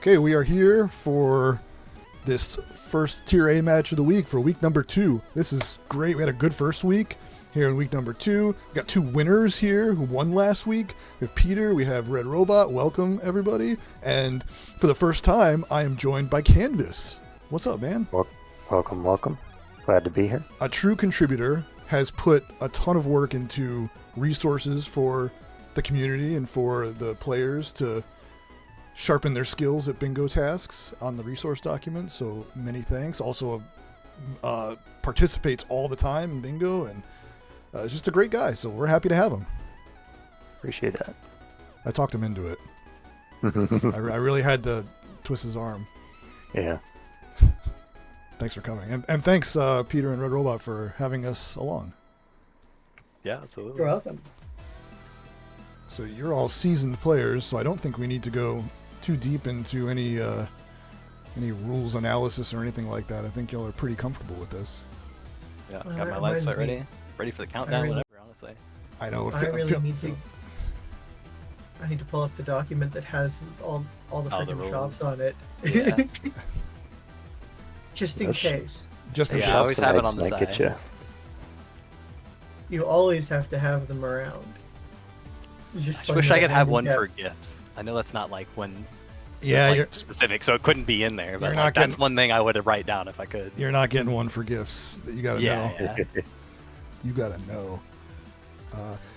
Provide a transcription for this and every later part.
Okay, we are here for this first Tier A match of the week for week number 2. This is great. We had a good first week here in week number 2. We got 2 winners here who won last week. We have Peter, we have RedRobot. Welcome, everybody. And for the first time, I am joined by Kanvas. What's up, man? Welcome. Glad to be here. A true contributor, has put a ton of work into resources for the community and for the players to sharpen their skills at bingo tasks on the resource document, so many thanks. Also participates all the time in bingo, and is just a great guy, so we're happy to have him. Appreciate that. I talked him into it. I really had to twist his arm. Yeah. Thanks for coming, and thanks Peter and RedRobot for having us along. Yeah, absolutely. You're welcome. So you're all seasoned players, so I don't think we need to go too deep into any rules analysis or anything like that. I think y'all are pretty comfortable with this. Yeah, Well, got that my life sweat reminds me- ready for the countdown, really- whatever, honestly. I know. I need to pull up the document that has all the Oh, the freaking rules. shops on it. Yeah, Just in Yes. case. Just in Yeah, I case. always have it on the Might get side. you. You always have to have them around. You I just just find wish them I could have one handicap. for gifts. I know that's not like one Yeah, like, you're specific, so it couldn't be in there. But You're like, not that's getting- one thing I would write down if I could. you're not getting one for gifts. You gotta know. Yeah. You gotta know.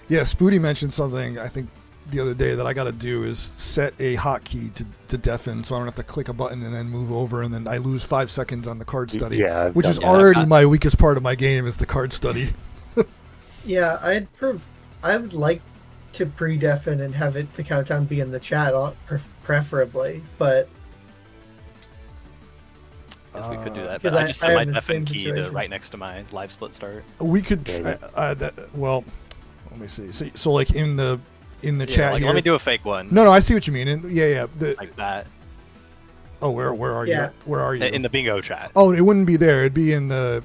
Yeah, Spooty mentioned something I think the other day that I gotta do is set a hotkey to deafen, so I don't have to click a button and then move over, and then I lose 5 seconds on the card study. Yeah, I've which done is that. already my weakest part of my game is the card study. Yeah, I would like to pre-deafen and have the countdown be in the chat, preferably, but Guess we could do that. 'cause But I I- just I set my am in the deafen same key to situation. right next to my live split start. We could. Yeah, Well, let me see. So like in the Yeah, chat like, here. let me do a fake one. No, I see what you mean. And yeah. Like that. Where are Yeah. you? Where are you? In the bingo chat. Oh, it wouldn't be there. It'd be in the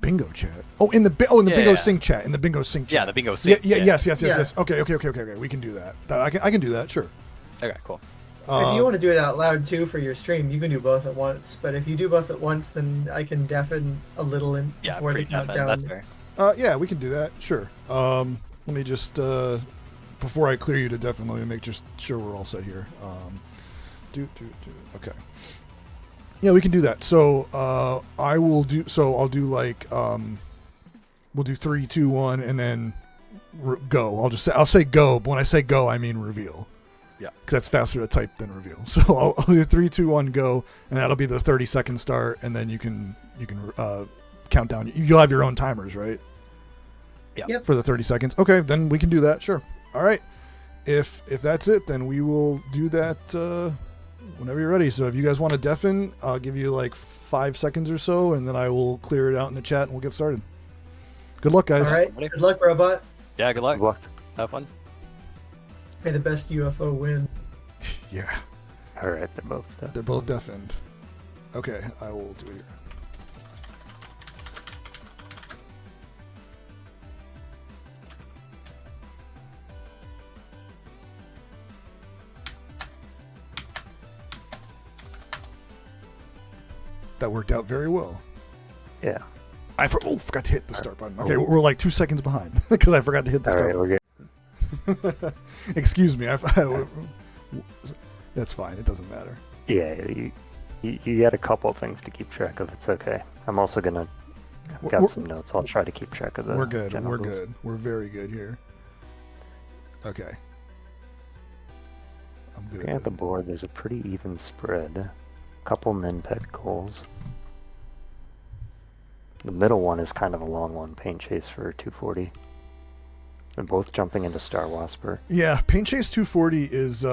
bingo chat. Oh, in the Yeah, bingo yeah. sync chat. In the bingo sync chat. Yeah, the bingo Yeah, sync. yes. Yeah. Okay. We can do that. I can do that. Sure. Okay, cool. if you want to do it out loud too for your stream, you can do both at once. But if you do both at once, then I can deafen a little in Yeah, before the pre-deafen. countdown. That's fair. Yeah, we can do that. Sure. Let me just before I clear you to deafen, let me make just sure we're all set here. Okay. Yeah, we can do that. So I'll do like we'll do 3, 2, 1, and then go. I'll say go, but when I say go, I mean reveal. Yeah. Because that's faster to type than reveal. So I'll do 3, 2, 1, go, and that'll be the 30-second start, and then you can count down. You'll have your own timers, right? Yeah. Yep. For the 30 seconds. Okay, then we can do that. Sure. All right. If that's it, then we will do that whenever you're ready. So if you guys want to deafen, I'll give you like 5 seconds or so, and then I will clear it out in the chat, and we'll get started. Good luck, guys. All right. Ready? Good luck, robot. Yeah, good luck. Good luck. Have fun. May the best UFO win. Yeah, All right, they're both. they're both deafened. Okay, I will do it here. That worked out very well. Yeah. I forgot to hit the start button. Okay, we're like 2 seconds behind because I forgot to hit the All start right, button. we're good. Excuse me. That's fine. It doesn't matter. Yeah, you got a couple of things to keep track of. It's okay. I'm also gonna. I've got some notes. I'll try to keep track of the. We're good. general We're rules. good. We're very good here. Okay. I'm good Looking at at the that. board, there's a pretty even spread. Couple Ninpet goals. The middle one is kind of a long one. Paint Chase for 240. They're both jumping into Star Wasper. Yeah, Paint Chase 240 is.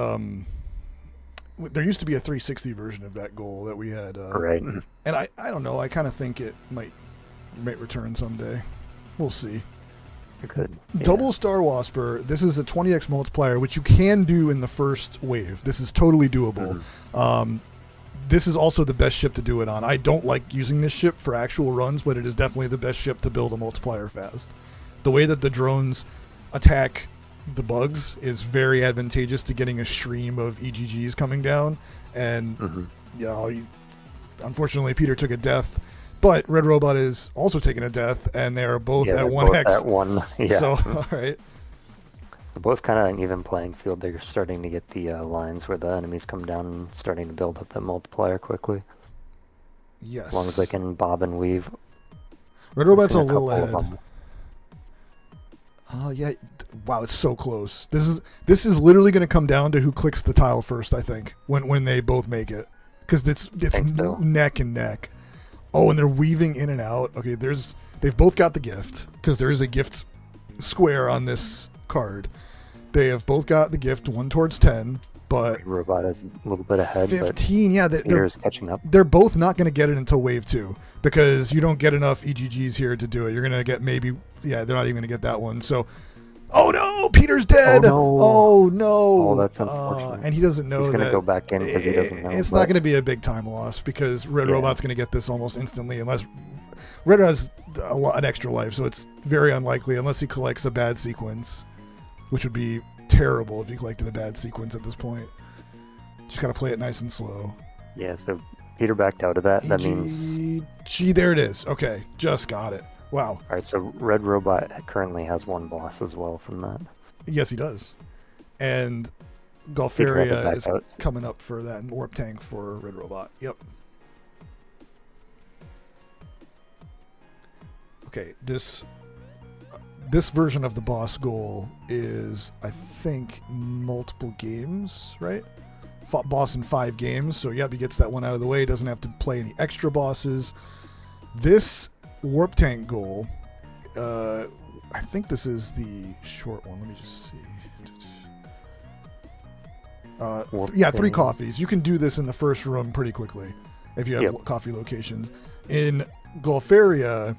There used to be a 360 version of that goal that we had. Right. And I don't know. I kind of think it might return someday. We'll see. It could. Yeah. Double Star Wasper. This is a 20x multiplier, which you can do in the first wave. This is totally doable. This is also the best ship to do it on. I don't like using this ship for actual runs, but it is definitely the best ship to build a multiplier fast. The way that the drones attack the bugs is very advantageous to getting a stream of EGGs coming down. And unfortunately, Peter took a death, but RedRobot is also taking a death, and they're both at 1x. At 1, yeah. So, all right. They're both kind of an even playing field. They're starting to get the lines where the enemies come down and starting to build up that multiplier quickly. Yes. As long as they can bob and weave. RedRobot's a little ahead. Oh yeah! Wow, it's so close. This is literally going to come down to who clicks the tile first. I think when they both make it, because it's so. neck and neck. Oh, and they're weaving in and out. Okay, they've both got the gift because there is a gift square on this card. They have both got the gift 1 towards 10, but RedRobot is a little bit ahead. 15. Yeah, they're catching up. They're both not going to get it until wave 2 because you don't get enough EGGs here to do it. You're going to get maybe. Yeah, they're not even going to get that one. So, oh no, Peter's dead. Oh no. Oh, that's unfortunate. And he doesn't know He's that. He's going to go back in because he doesn't know. It's not going to be a big time loss because RedRobot's going to get this almost instantly unless Red has an extra life, so it's very unlikely unless he collects a bad sequence, which would be terrible if he collected a bad sequence at this point. Just got to play it nice and slow. Yeah, so Peter backed out of that. That means... There it is. Okay, just got it. Wow. All right, so RedRobot currently has 1 boss as well from that. Yes, he does. And Golfaria is coming up for that warp tank for RedRobot. Yep. Okay, this version of the boss goal is, I think, multiple games, right? Boss in 5 games, so yep, he gets that one out of the way. Doesn't have to play any extra bosses. This warp tank goal, I think this is the short one. Let me just see. 3 coffees. You can do this in the first room pretty quickly if you have coffee locations. In Golfaria...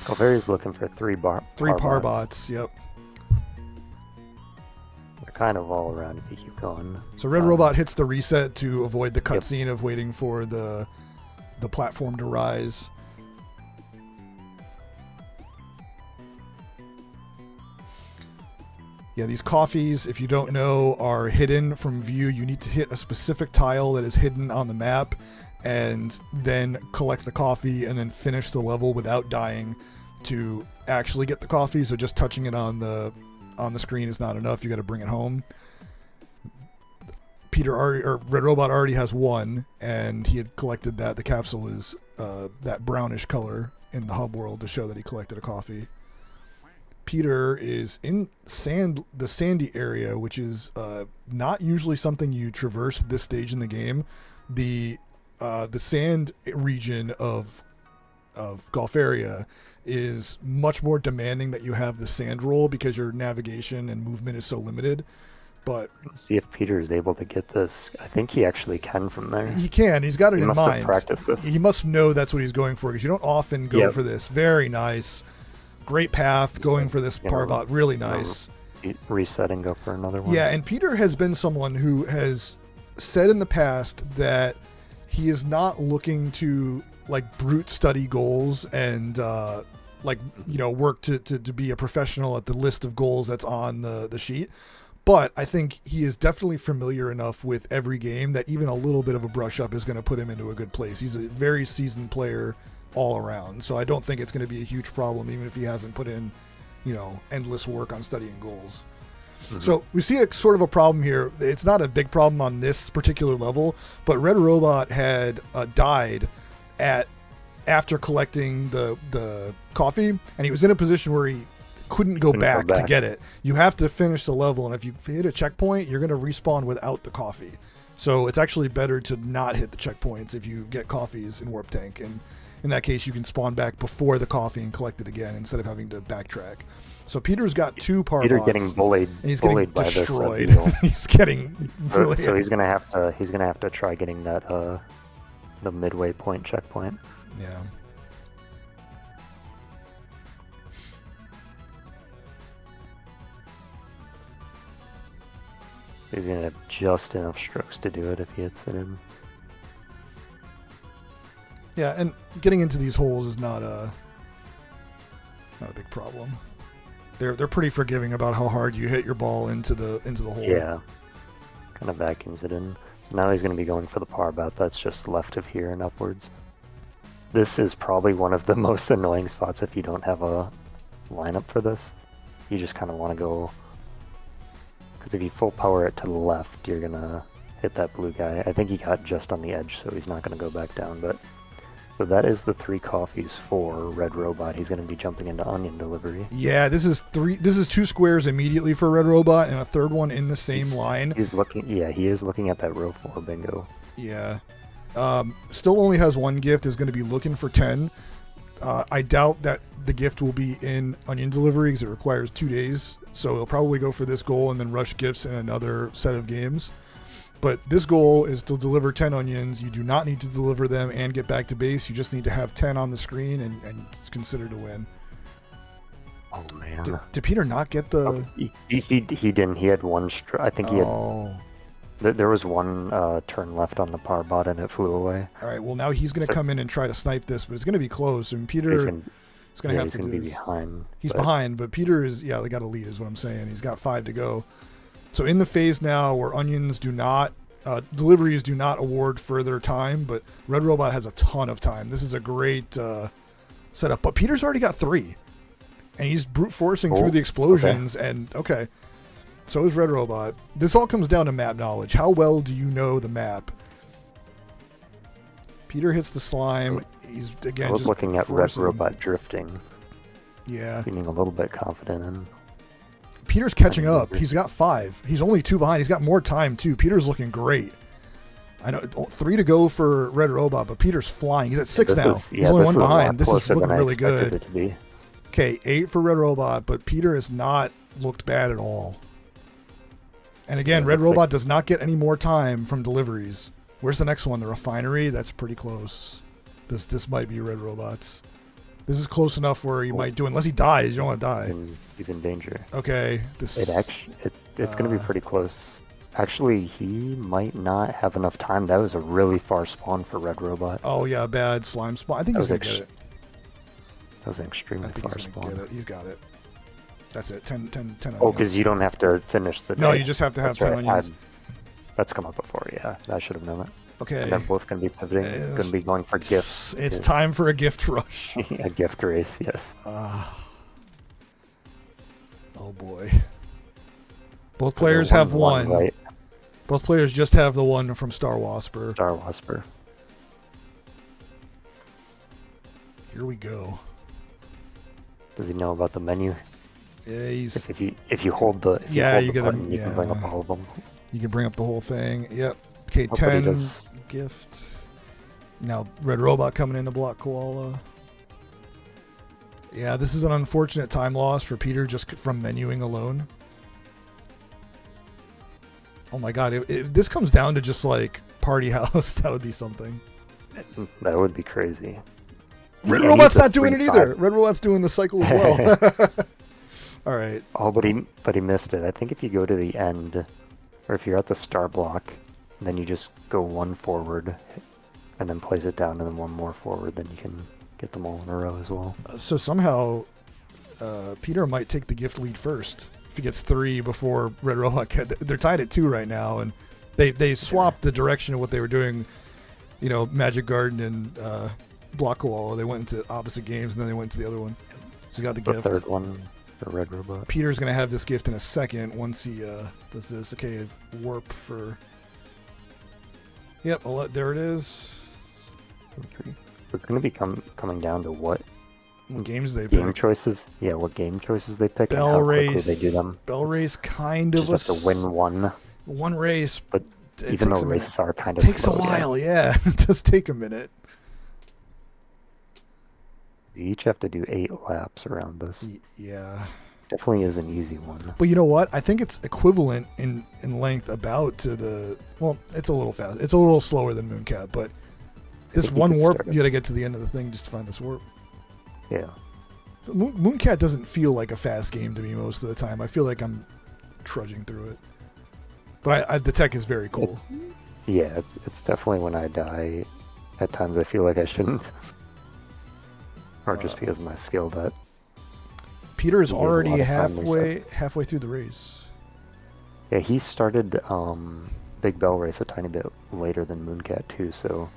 Golfaria's looking for 3 parbots. Yep. They're kind of all around if you keep going. So RedRobot hits the reset to avoid the cutscene of waiting for the platform to rise. Yeah, these coffees, if you don't know, are hidden from view. You need to hit a specific tile that is hidden on the map and then collect the coffee and then finish the level without dying to actually get the coffee. So just touching it on the screen is not enough. You got to bring it home. RedRobot already has 1, and he had collected that. The capsule is that brownish color in the hub world to show that he collected a coffee. Peter is in the sandy area, which is not usually something you traverse at this stage in the game. The sand region of Golfaria is much more demanding that you have the sand roll because your navigation and movement is so limited. But see if Peter is able to get this. I think he actually can from there. He can. He's got it in mind. He must have practiced this. He must know that's what he's going for because you don't often go for this. Very nice. Great path going for this parbot. Really nice. Reset and go for another one. Yeah, and Peter has been someone who has said in the past that he is not looking to brute study goals and work to be a professional at the list of goals that's on the sheet. But I think he is definitely familiar enough with every game that even a little bit of a brush up is going to put him into a good place. He's a very seasoned player all around. So I don't think it's going to be a huge problem, even if he hasn't put in, endless work on studying goals. Mm-hmm. So we see a sort of a problem here. It's not a big problem on this particular level, but RedRobot had died after collecting the coffee, and he was in a position where he couldn't go back to get it. You have to finish the level, and if you hit a checkpoint, you're going to respawn without the coffee. So it's actually better to not hit the checkpoints if you get coffees in Warp Tank, and in that case, you can spawn back before the coffee and collect it again instead of having to backtrack. So Peter's got 2 parbots. Peter's getting bullied. And he's getting destroyed. He's getting really. So he's gonna have to try getting that the midway point checkpoint. Yeah. He's gonna have just enough strokes to do it if he hits it in. Yeah, and getting into these holes is not a big problem. They're pretty forgiving about how hard you hit your ball into the hole. Yeah. Kind of vacuums it in. So now he's going to be going for the par bet. That's just left of here and upwards. This is probably one of the most annoying spots if you don't have a lineup for this. You just kind of want to go... Because if you full power it to the left, you're going to hit that blue guy. I think he got just on the edge, so he's not going to go back down. But so that is the 3 coffees for RedRobot. He's going to be jumping into onion delivery. Yeah, this is 2 squares immediately for RedRobot and a third one in the same line. He's looking. Yeah, he is looking at that row 4 bingo. Yeah. Still only has 1 gift, is going to be looking for 10. I doubt that the gift will be in onion delivery because it requires 2 days. So he'll probably go for this goal and then rush gifts in another set of games. But this goal is to deliver 10 onions. You do not need to deliver them and get back to base. You just need to have 10 on the screen and it's considered a win. Oh, man. Did Peter not get the... Oh, he didn't. He had 1 I think he had... There was 1 turn left on the par bot and it flew away. All right, well, now he's going to come in and try to snipe this, but it's going to be close. And Peter is going to have to do be behind. He's behind, but Peter is... Yeah, they got a lead is what I'm saying. He's got 5 to go. So in the phase now where onions do not, deliveries do not award further time, but RedRobot has a ton of time. This is a great setup. But Peter's already got 3, and he's brute forcing through the explosions. Okay. And okay, so is RedRobot. This all comes down to map knowledge. How well do you know the map? Peter hits the slime. He's again I was just looking at RedRobot drifting. Yeah, feeling a little bit confident in. Peter's catching up. He's got 5. He's only 2 behind. He's got more time, too. Peter's looking great. I know 3 to go for RedRobot, but Peter's flying. He's at 6 now. He's only 1 behind. This is looking really good. Okay, 8 for RedRobot, but Peter has not looked bad at all. And again, RedRobot does not get any more time from deliveries. Where's the next one? The refinery? That's pretty close. This might be RedRobot's. This is close enough where you might do, unless he dies. You don't want to die. He's in danger. Okay. It's going to be pretty close. Actually, he might not have enough time. That was a really far spawn for RedRobot. Oh, yeah, bad slime spawn. I think he's going to get it. That was an extremely far spawn. Get it. He's got it. That's it. 10 onions. Oh, because you don't have to finish the day. No, you just have to have 10 onions. That's come up before, yeah. I should have known it. Okay. And they're both going to be pivoting. It's going to be going for gifts. It's time for a gift rush. A gift race, yes. Oh, boy. Both players have 1. Right. Both players just have the 1 from Star Wasper. Here we go. Does he know about the menu? Yeah, he's... If you hold the button, you can bring up all of them. You can bring up the whole thing. Yep. Okay, 10 gift. Now RedRobot coming in to block Koala. Yeah, this is an unfortunate time loss for Peter just from menuing alone. Oh my god, if this comes down to just like Party House, that would be something. That would be crazy. RedRobot's not doing it either. RedRobot's doing the cycle as well. All right. Oh, but he missed it. I think if you go to the end, or if you're at the star block, then you just go 1 forward, and then place it down, and then 1 more forward, then you can get them all in a row as well. So somehow, Peter might take the gift lead first. If he gets 3 before RedRobot, they're tied at 2 right now, and they swapped the direction of what they were doing. You know, Magic Garden and Block Koala. They went into opposite games, and then they went to the other one. So he got the gift. The third one for RedRobot. Peter's gonna have this gift in a second once he does this. Okay, warp for. Yep, there it is. It's going to be coming down to what games they pick. Choices. Yeah, what game choices they pick Bell and how race, quickly they do them. Bell race kind of just have to win one race, but even though races are kind of takes a while. Yeah, it does take a minute. You each have to do 8 laps around this. Yeah. Definitely is an easy one. But you know what? I think it's equivalent in length about to the... Well, it's a little fast. It's a little slower than Mooncat, but this one warp, you got to get to the end of the thing just to find this warp. Yeah. Mooncat doesn't feel like a fast game to me most of the time. I feel like I'm trudging through it. But the tech is very cool. It's definitely when I die. At times I feel like I shouldn't. Or just because of my skill that... Peter is He gave a lot already of time reset. halfway through the race. Yeah, he started Big Bell Race a tiny bit later than Mooncat too, so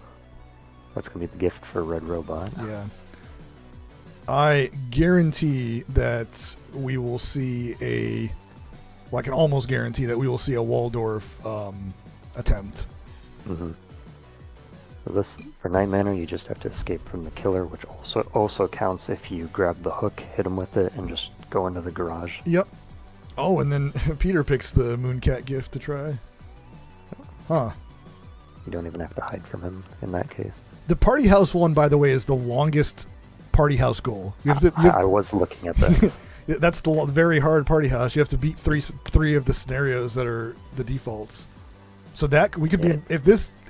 that's gonna be the gift for Red Robot. Yeah. I guarantee that we will see I can almost guarantee that we will see a Waldorf attempt. Mm-hmm. So this, for Night Manor, you just have to escape from the killer, which also counts if you grab the hook, hit him with it, and just go into the garage. Yep. Oh, and then Peter picks the Mooncat gift to try. Huh. You don't even have to hide from him in that case. The party house one, by the way, is the longest party house goal. I was looking at that. That's the very hard party house. You have to beat three of the scenarios that are the defaults. So that we could be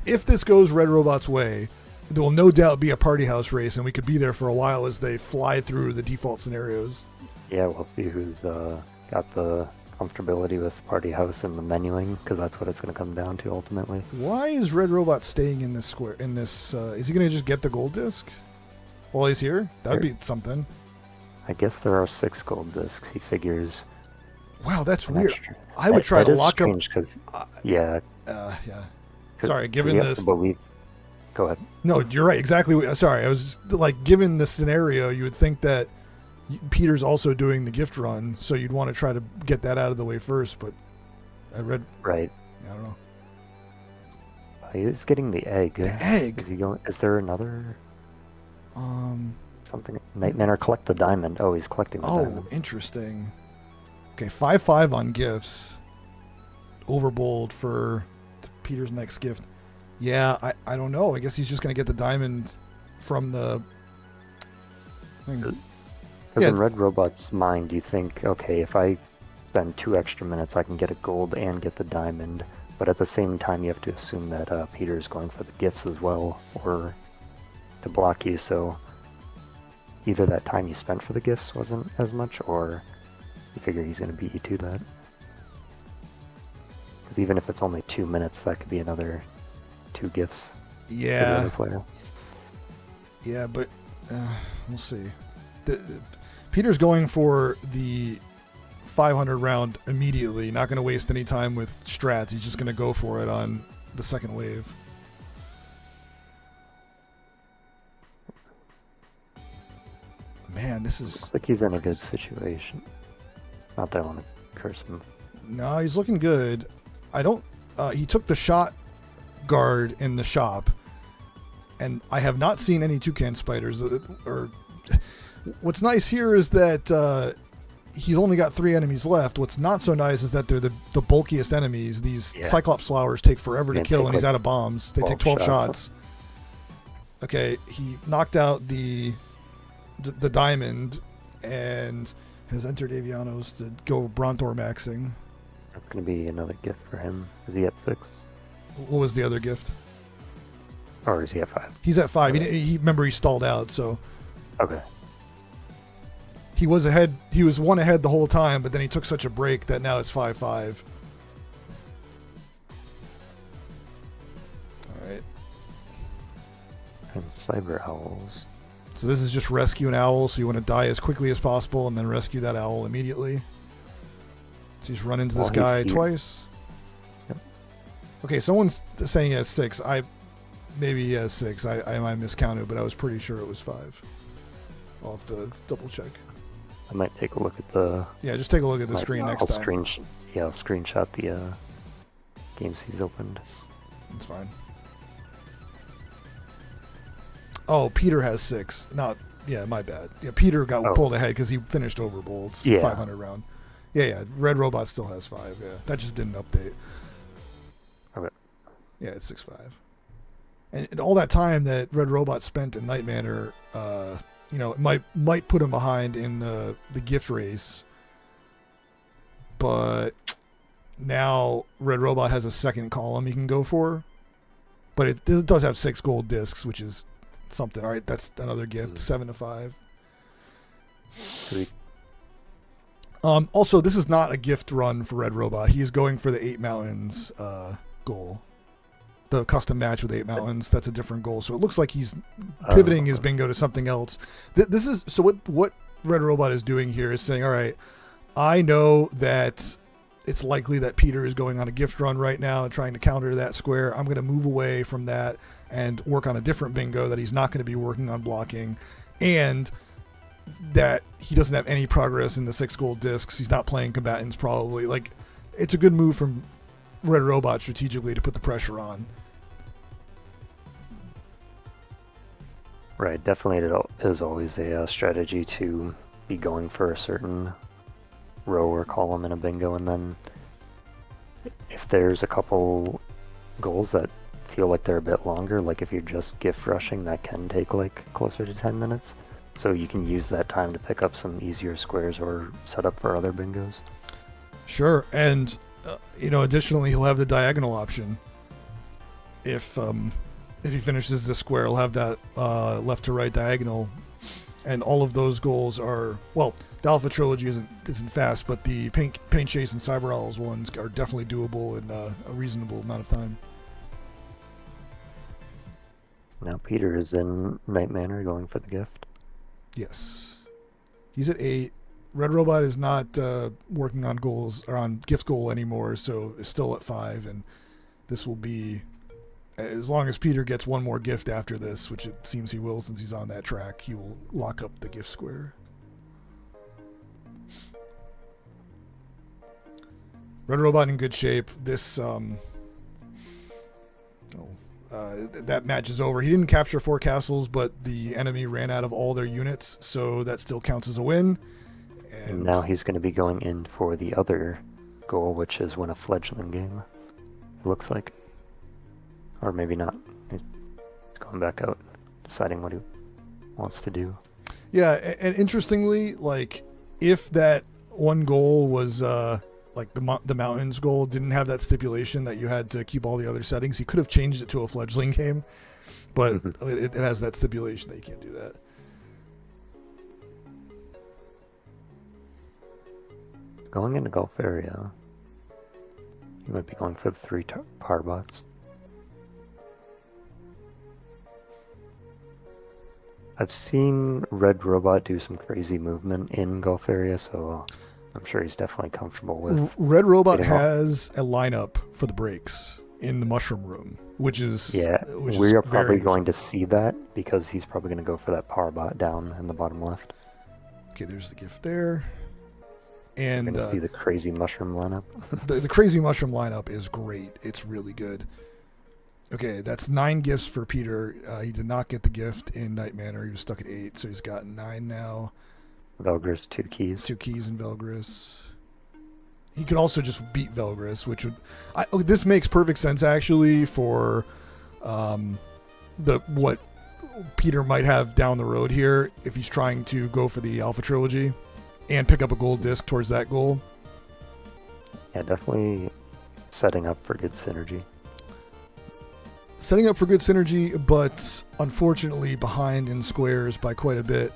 if this goes Red Robot's way, there will no doubt be a party house race, and we could be there for a while as they fly through the default scenarios. Yeah, we'll see who's got the comfortability with party house and the menuing, because that's what it's going to come down to ultimately. Why is Red Robot staying in this square? Is he going to just get the gold disc while he's here? That'd be something. I guess there are 6 gold discs. He figures. Wow, that's an weird. extra. I would try That to is lock up. strange because yeah. Yeah. 'Cause Sorry, he given has this. to believe. Go ahead. No, you're right. Exactly. Sorry, I was just, like, given the scenario, you would think that Peter's also doing the gift run, so you'd want to try to get that out of the way first. But I read. Right. I don't know. He is getting the egg. The egg. Is he going? Is there another something? Night Manor, collect the diamond. Oh, he's collecting the Oh, diamond. interesting. Okay, 5/5 on gifts. Overbold for Peter's next gift. Yeah, I don't know. I guess he's just gonna get the diamond from the thing. Because in Red Robot's mind, you think, okay, if I spend 2 extra minutes, I can get a gold and get the diamond. But at the same time, you have to assume that Peter's going for the gifts as well, or to block you. So either that time you spent for the gifts wasn't as much, or you figure he's going to beat you to that. Because even if it's only 2 minutes, that could be another 2 gifts for the Yeah, other player. yeah, but we'll see. Peter's going for the 500 round immediately. Not going to waste any time with strats. He's just going to go for it on the second wave. Man, this is... Looks like he's in a good situation. Not that I want to curse him. No, he's looking good. I don't... he took the shot guard in the shop, and I have not seen any toucan spiders. What's nice here is that he's only got 3 enemies left. What's not so nice is that they're the bulkiest enemies. These Cyclops flowers take forever to kill, and he's out of bombs. They take 12 shots. Okay, he knocked out the diamond and has entered Avianos to go Brontor maxing. That's going to be another gift for him. Is he at 6? What was the other gift? Or is he at 5? He's at 5. Okay. He remember he stalled out, so Okay. he was ahead. He was 1 ahead the whole time, but then he took such a break that now it's 5-5. All right. And Cyber Owls. So this is just rescue an owl. So you want to die as quickly as possible and then rescue that owl immediately. So he's run into this guy twice. Yep. Okay, someone's saying he has 6. Maybe he has 6. I might miscounted, but I was pretty sure it was 5. I'll have to double check. I might take a look at the... Yeah, just take a look at the screen next time. I'll screenshot the games he's opened. That's fine. Oh, Peter has 6. Yeah, my bad. Yeah, Peter got pulled ahead because he finished Overbold's 500 round. Yeah. Red Robot still has 5. Yeah, that just didn't update. Okay. Yeah, it's 6-5. And all that time that Red Robot spent in Night Manor, it might put him behind in the gift race. But now Red Robot has a second column he can go for. But it does have 6 gold discs, which is something. All right, that's another gift. 7-5. Sweet. Also, this is not a gift run for Red Robot. He's going for the 8 mountains goal. The custom match with 8 mountains. That's a different goal. So it looks like he's pivoting his bingo to something else. This is so. What RedRobot is doing here is saying, all right, I know that it's likely that Peter is going on a gift run right now and trying to counter that square. I'm going to move away from that and work on a different bingo that he's not going to be working on blocking, and that he doesn't have any progress in the 6 gold discs. He's not playing combatants probably. Like, it's a good move from RedRobot strategically to put the pressure on. Right, definitely it is always a strategy to be going for a certain row or column in a bingo, and then if there's a couple goals that feel like they're a bit longer, like if you're just gift rushing, that can take like closer to 10 minutes. So you can use that time to pick up some easier squares or set up for other bingos. Sure, and additionally, he'll have the diagonal option. If he finishes the square, he'll have that left to right diagonal, and all of those goals are, well, the Alpha Trilogy isn't fast, but the Paint Chase and Cyber Owls ones are definitely doable in a reasonable amount of time. Now Peter is in Night Manor going for the gift. Yes. He's at 8. RedRobot is not working on goals or on gift goal anymore, so is still at 5, and this will be, as long as Peter gets one more gift after this, which it seems he will since he's on that track, he will lock up the gift square. RedRobot in good shape. This that match is over. He didn't capture 4 castles, but the enemy ran out of all their units, so that still counts as a win. And now he's going to be going in for the other goal, which is win a fledgling game. It looks like. Or maybe not. He's going back out, deciding what he wants to do. Yeah, and interestingly, like, if that one goal was like the mountains goal didn't have that stipulation that you had to keep all the other settings, he could have changed it to a fledgling game, but it has that stipulation that you can't do that. Going into Gulf area, you might be going for the 3 Parbots. I've seen RedRobot do some crazy movement in Gulf area, so I'm sure he's definitely comfortable with. RedRobot has a lineup for the breaks in the mushroom room, which is we are probably going to see that because he's probably going to go for that Parbot down in the bottom left. Okay, there's the gift there. And we're going to see the crazy mushroom lineup. the crazy mushroom lineup is great. It's really good. Okay, that's 9 gifts for Peter. He did not get the gift in Night Manor. He was stuck at 8, so he's got 9 now. Velgris, 2 keys. 2 keys in Velgris. He could also just beat Velgris, which would... this makes perfect sense, actually, for what Peter might have down the road here if he's trying to go for the Alpha Trilogy and pick up a gold disc towards that goal. Yeah, definitely setting up for good synergy. Setting up for good synergy, but unfortunately behind in squares by quite a bit.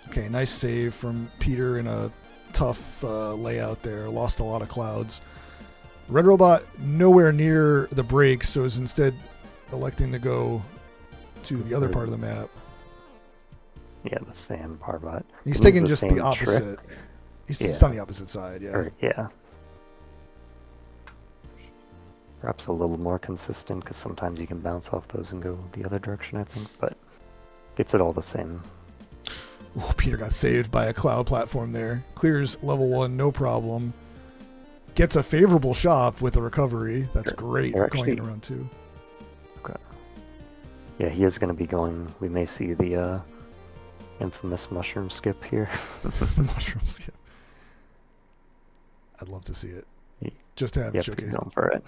Okay, nice save from Peter in a tough layout there. Lost a lot of clouds. RedRobot nowhere near the breaks, so is instead electing to go to the other part of the map. Yeah, the sand Parbot. He's taking just the opposite. He's on the opposite side, yeah. Perhaps a little more consistent, because sometimes you can bounce off those and go the other direction, I think, but gets it all the same. Oh, Peter got saved by a cloud platform there. Clears level 1, no problem. Gets a favorable shop with a recovery. That's great going into round 2. Okay. Yeah, he is going to be going... We may see the infamous mushroom skip here. Mushroom skip. I'd love to see it. Just to have it showcased. Going for it.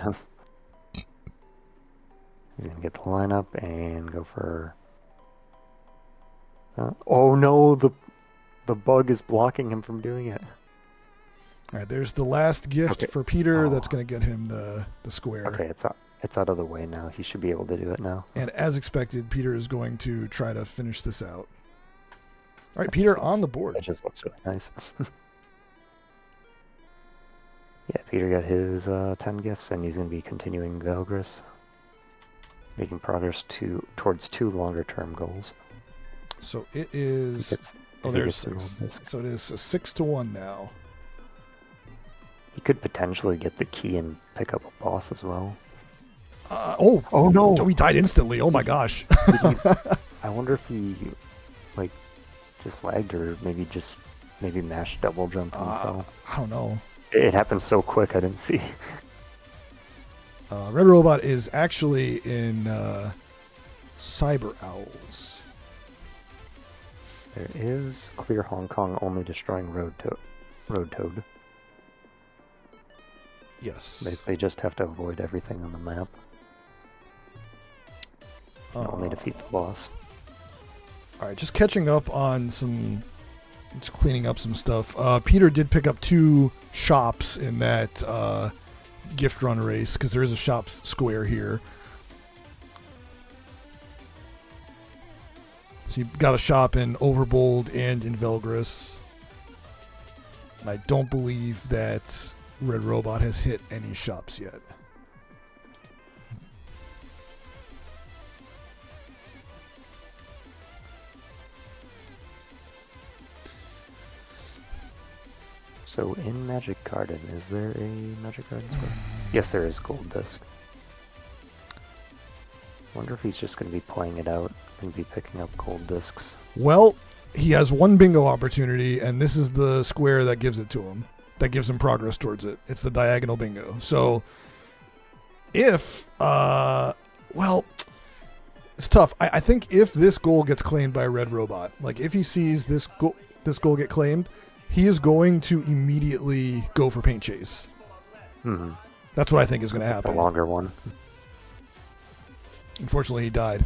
He's going to get the lineup and go for... oh no, the bug is blocking him from doing it. All right, there's the last gift for Peter. That's going to get him the square. Okay, it's out of the way now. He should be able to do it now. And as expected, Peter is going to try to finish this out. All right, Peter on the board. That just looks really nice. Yeah, Peter got his 10 gifts, and he's going to be continuing Velgris, making progress towards 2 longer-term goals. So it is Oh, if he there's gets the gold 6. disc. So it is a 6-1 now. He could potentially get the key and pick up a boss as well. Oh no! he died instantly. Oh my gosh. I wonder if he, like, just lagged or maybe mashed double jump and fell. I don't know. It happened so quick I didn't see. RedRobot is actually in Cyber Owls. There is Clear Hong Kong only destroying Road Toad. Yes. They just have to avoid everything on the map. And only defeat the boss. All right, just catching up on just cleaning up some stuff. Peter did pick up 2 shops in that gift run race because there is a shops square here. So you got a shop in Overbold and in Velgris. And I don't believe that RedRobot has hit any shops yet. So in Magic Garden, is there a Magic Garden square? Yes, there is gold disc. Wonder if he's just going to be playing it out and be picking up gold discs. Well, he has 1 bingo opportunity, and this is the square that gives it to him. That gives him progress towards it. It's the diagonal bingo. So, if, well, it's tough. I think if this goal gets claimed by RedRobot, like if he sees this goal get claimed, he is going to immediately go for Paint Chase. Mm-hmm. That's what I think is going to A happen. longer one. Unfortunately, he died.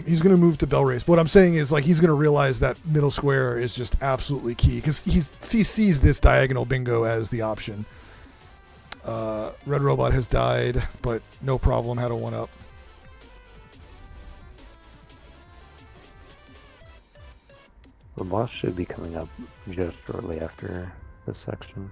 He's going to move to Bell Race. What I'm saying is, like, he's going to realize that middle square is just absolutely key because he sees this diagonal bingo as the option. RedRobot has died, but no problem, had a 1-up. The boss should be coming up just shortly after this section.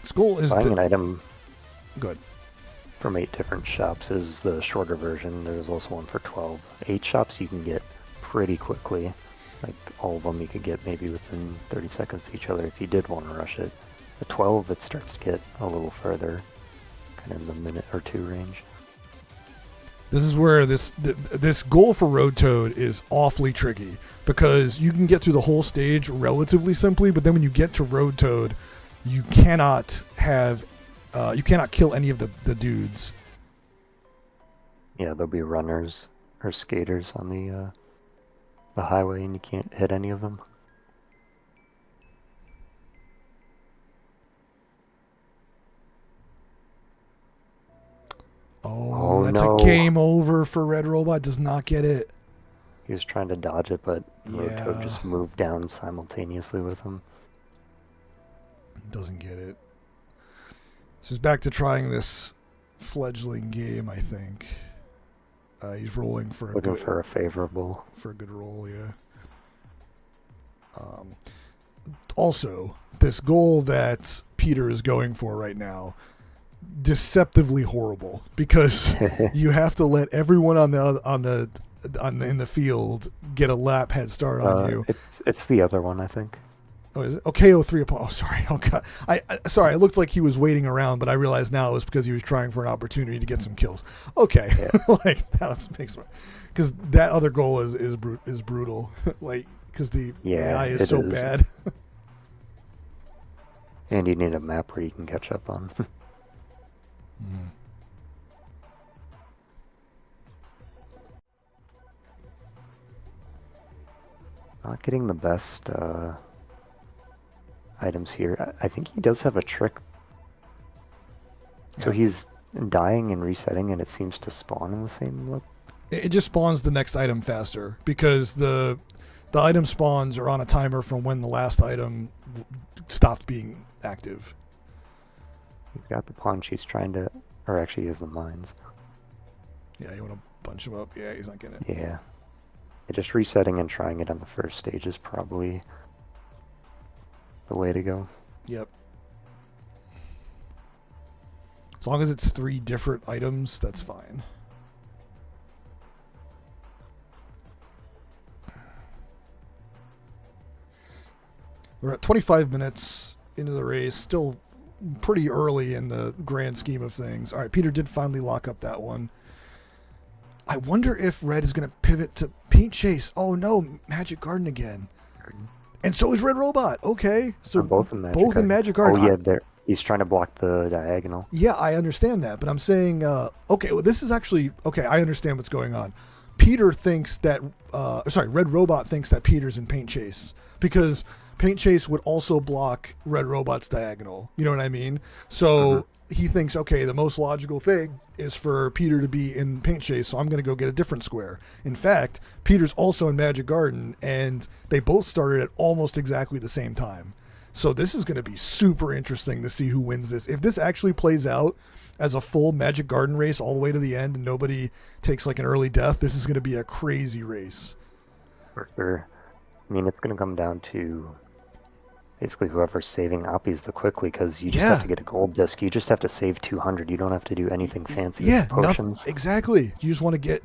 This goal is Buying an item good. from 8 different shops is the shorter version. There's also one for 12. 8 shops you can get pretty quickly. Like all of them you could get maybe within 30 seconds to each other if you did want to rush it. The 12 it starts to get a little further, kind of in the minute or 2 range. This is where this goal for Road Toad is awfully tricky because you can get through the whole stage relatively simply, but then when you get to Road Toad, you cannot kill any of the dudes. Yeah, there'll be runners or skaters on the highway, and you can't hit any of them. Oh, that's no. a game over for RedRobot. Does not get it. He was trying to dodge it, but Road Toad Yeah. just moved down simultaneously with him. Doesn't get it. So he's back to trying this fledgling game, I think. He's rolling for Looking for a favorable. for a good roll, yeah. Also, this goal that Peter is going for right now, deceptively horrible because you have to let everyone in the field get a lap head start on you. It's the other one, I think. Oh, is it? Oh, KO 3 upon. Oh, sorry. Oh, God. Sorry. It looked like he was waiting around, but I realized now it was because he was trying for an opportunity to get some kills. Okay. Yeah. Like, that makes sense. Because that other goal is brutal. Like, because the AI is so bad. And you need a map where you can catch up on. Not getting the best items here. I think he does have a trick. So he's dying and resetting, and it seems to spawn in the same look. It just spawns the next item faster because the item spawns are on a timer from when the last item stopped being active. He's got the punch. He's trying to, or actually, he has the mines. Yeah, you want to bunch him up? Yeah, he's not getting it. Yeah. Just resetting and trying it on the first stage is probably the way to go. Yep. As long as it's 3 different items, that's fine. We're at 25 minutes into the race, still pretty early in the grand scheme of things. All right, Peter did finally lock up that one. I wonder if Red is going to pivot to Paint Chase. Oh no, Magic Garden again. And so is RedRobot. Okay, so both in Magic Garden. Oh yeah, there. He's trying to block the diagonal. Yeah, I understand that, but I'm saying, okay, well, this is actually okay. I understand what's going on. Peter thinks that, RedRobot thinks that Peter's in Paint Chase because Paint Chase would also block RedRobot's diagonal. You know what I mean? So he thinks, okay, the most logical thing is for Peter to be in Paint Chase, so I'm going to go get a different square. In fact, Peter's also in Magic Garden, and they both started at almost exactly the same time. So this is going to be super interesting to see who wins this. If this actually plays out as a full Magic Garden race all the way to the end and nobody takes like an early death, this is going to be a crazy race. For sure. I mean, it's going to come down to basically whoever's saving Oppies the quickly, because you just have to get a gold disc. You just have to save 200. You don't have to do anything fancy with potions. Exactly. You just want to get,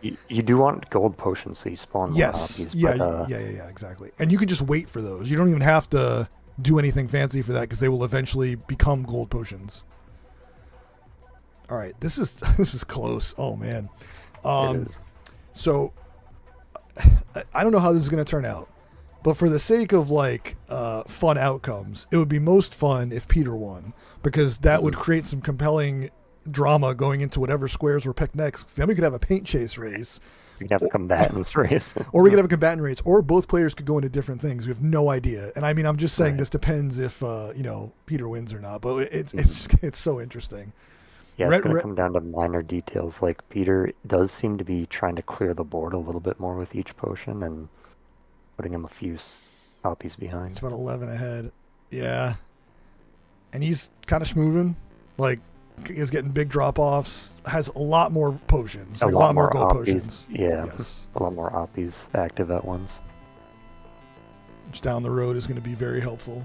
You do want gold potions, so you spawn more Oppies. Yeah, exactly. And you can just wait for those. You don't even have to do anything fancy for that because they will eventually become gold potions. All right, this is close. Oh man. It is. So I don't know how this is going to turn out, but for the sake of like fun outcomes, it would be most fun if Peter won, because that would create some compelling drama going into whatever squares were picked next. Then we could have a Paint Chase race. We could have a combatants race. Or we could have a combatant race, or both players could go into different things. We have no idea. And I mean, I'm just saying this depends if Peter wins or not. But it's so interesting. Yeah, it's going to come down to minor details. Like Peter does seem to be trying to clear the board a little bit more with each potion and putting him a few copies behind. It's about 11 ahead. Yeah. And he's kind of schmooving. Like, is getting big drop-offs, has a lot more potions, like a lot more gold potions. Yeah, a lot more Oppies active at once. Which down the road is going to be very helpful.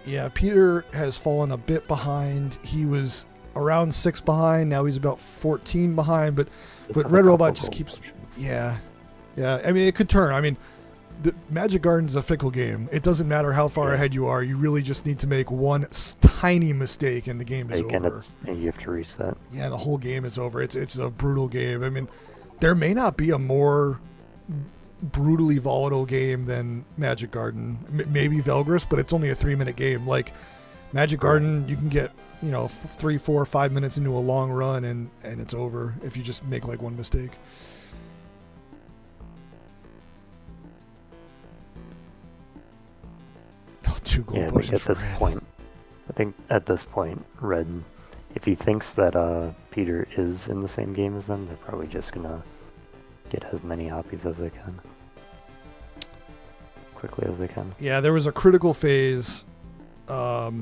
Yeah, Peter has fallen a bit behind. He was around 6 behind. Now he's about 14 behind. But RedRobot just keeps... Yeah. I mean, it could turn. I mean, the Magic Garden's a fickle game. It doesn't matter how far ahead you are. You really just need to make one tiny mistake and the game is over. And you have to reset. Yeah, the whole game is over. It's a brutal game. I mean, there may not be a more brutally volatile game than Magic Garden. Maybe Velgris, but it's only a 3-minute game. Like Magic Garden, you can get 3, 4, 5 minutes into a long run and it's over if you just make like one mistake. Oh, 2 gold potions for Red. I think at this point, Red, if he thinks that Peter is in the same game as them, they're probably just gonna get as many Oppies as they can. Quickly as they can. Yeah, there was a critical phase at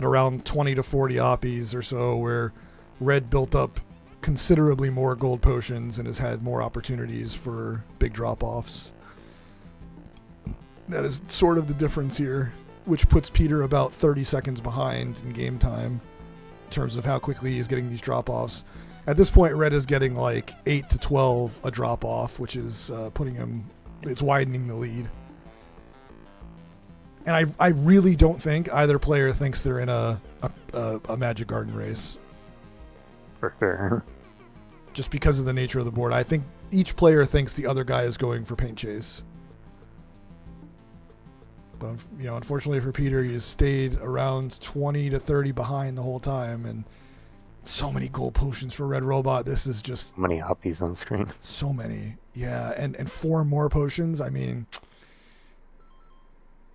around 20 to 40 Oppies or so where Red built up considerably more gold potions and has had more opportunities for big drop-offs. That is sort of the difference here, which puts Peter about 30 seconds behind in game time in terms of how quickly he's getting these drop-offs. At this point, Red is getting like 8 to 12 a drop-off, which is putting him... It's widening the lead. And I really don't think either player thinks they're in a Magic Garden race. For sure. Just because of the nature of the board. I think each player thinks the other guy is going for Paint Chase. But unfortunately for Peter, he has stayed around 20 to 30 behind the whole time, and so many gold potions for RedRobot. This is just so many Oppies on screen. So many, yeah, and 4 more potions. I mean,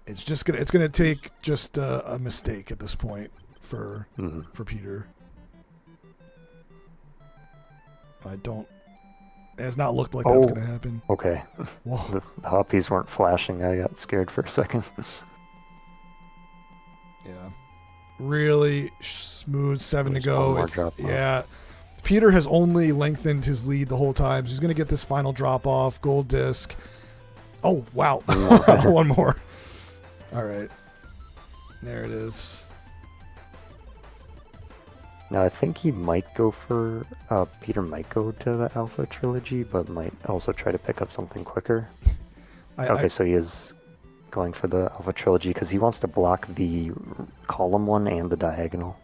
it's gonna take just a mistake at this point for Peter. It has not looked like that's gonna happen. Okay. Whoa. The Oppies weren't flashing. I got scared for a second. Yeah. really smooth. 7 to There's go. one more It's drop off. yeah. Peter has only lengthened his lead the whole time. So he's going to get this final drop off. Gold disc. Oh wow, one more. All right, there it is. Now I think he might go for Peter might go to the Alpha Trilogy, but might also try to pick up something quicker. Okay, so he is going for the Alpha Trilogy because he wants to block the column one and the diagonal.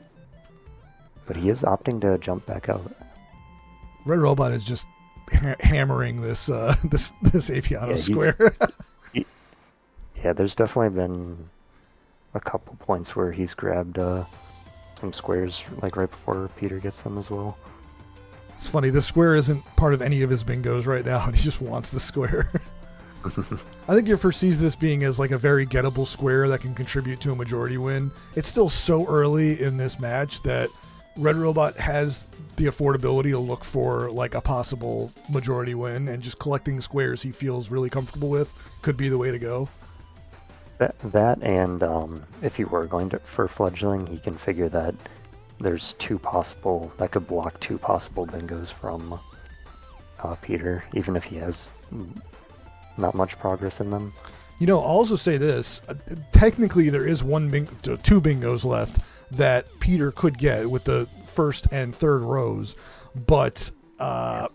But he is opting to jump back out. RedRobot is just hammering this this Aviano square. Yeah, there's definitely been a couple points where he's grabbed some squares like right before Peter gets them as well. It's funny, this square isn't part of any of his bingos right now, and he just wants the square. I think he foresees this being as like a very gettable square that can contribute to a majority win. It's still so early in this match that RedRobot has the affordability to look for like a possible majority win, and just collecting squares he feels really comfortable with could be the way to go. That and if he were going for fledgling, he can figure that there's that could block 2 possible bingos from Peter, even if he has not much progress in them. You know, I'll also say this. Technically, there is 2 bingos left that Peter could get with the first and third rows, but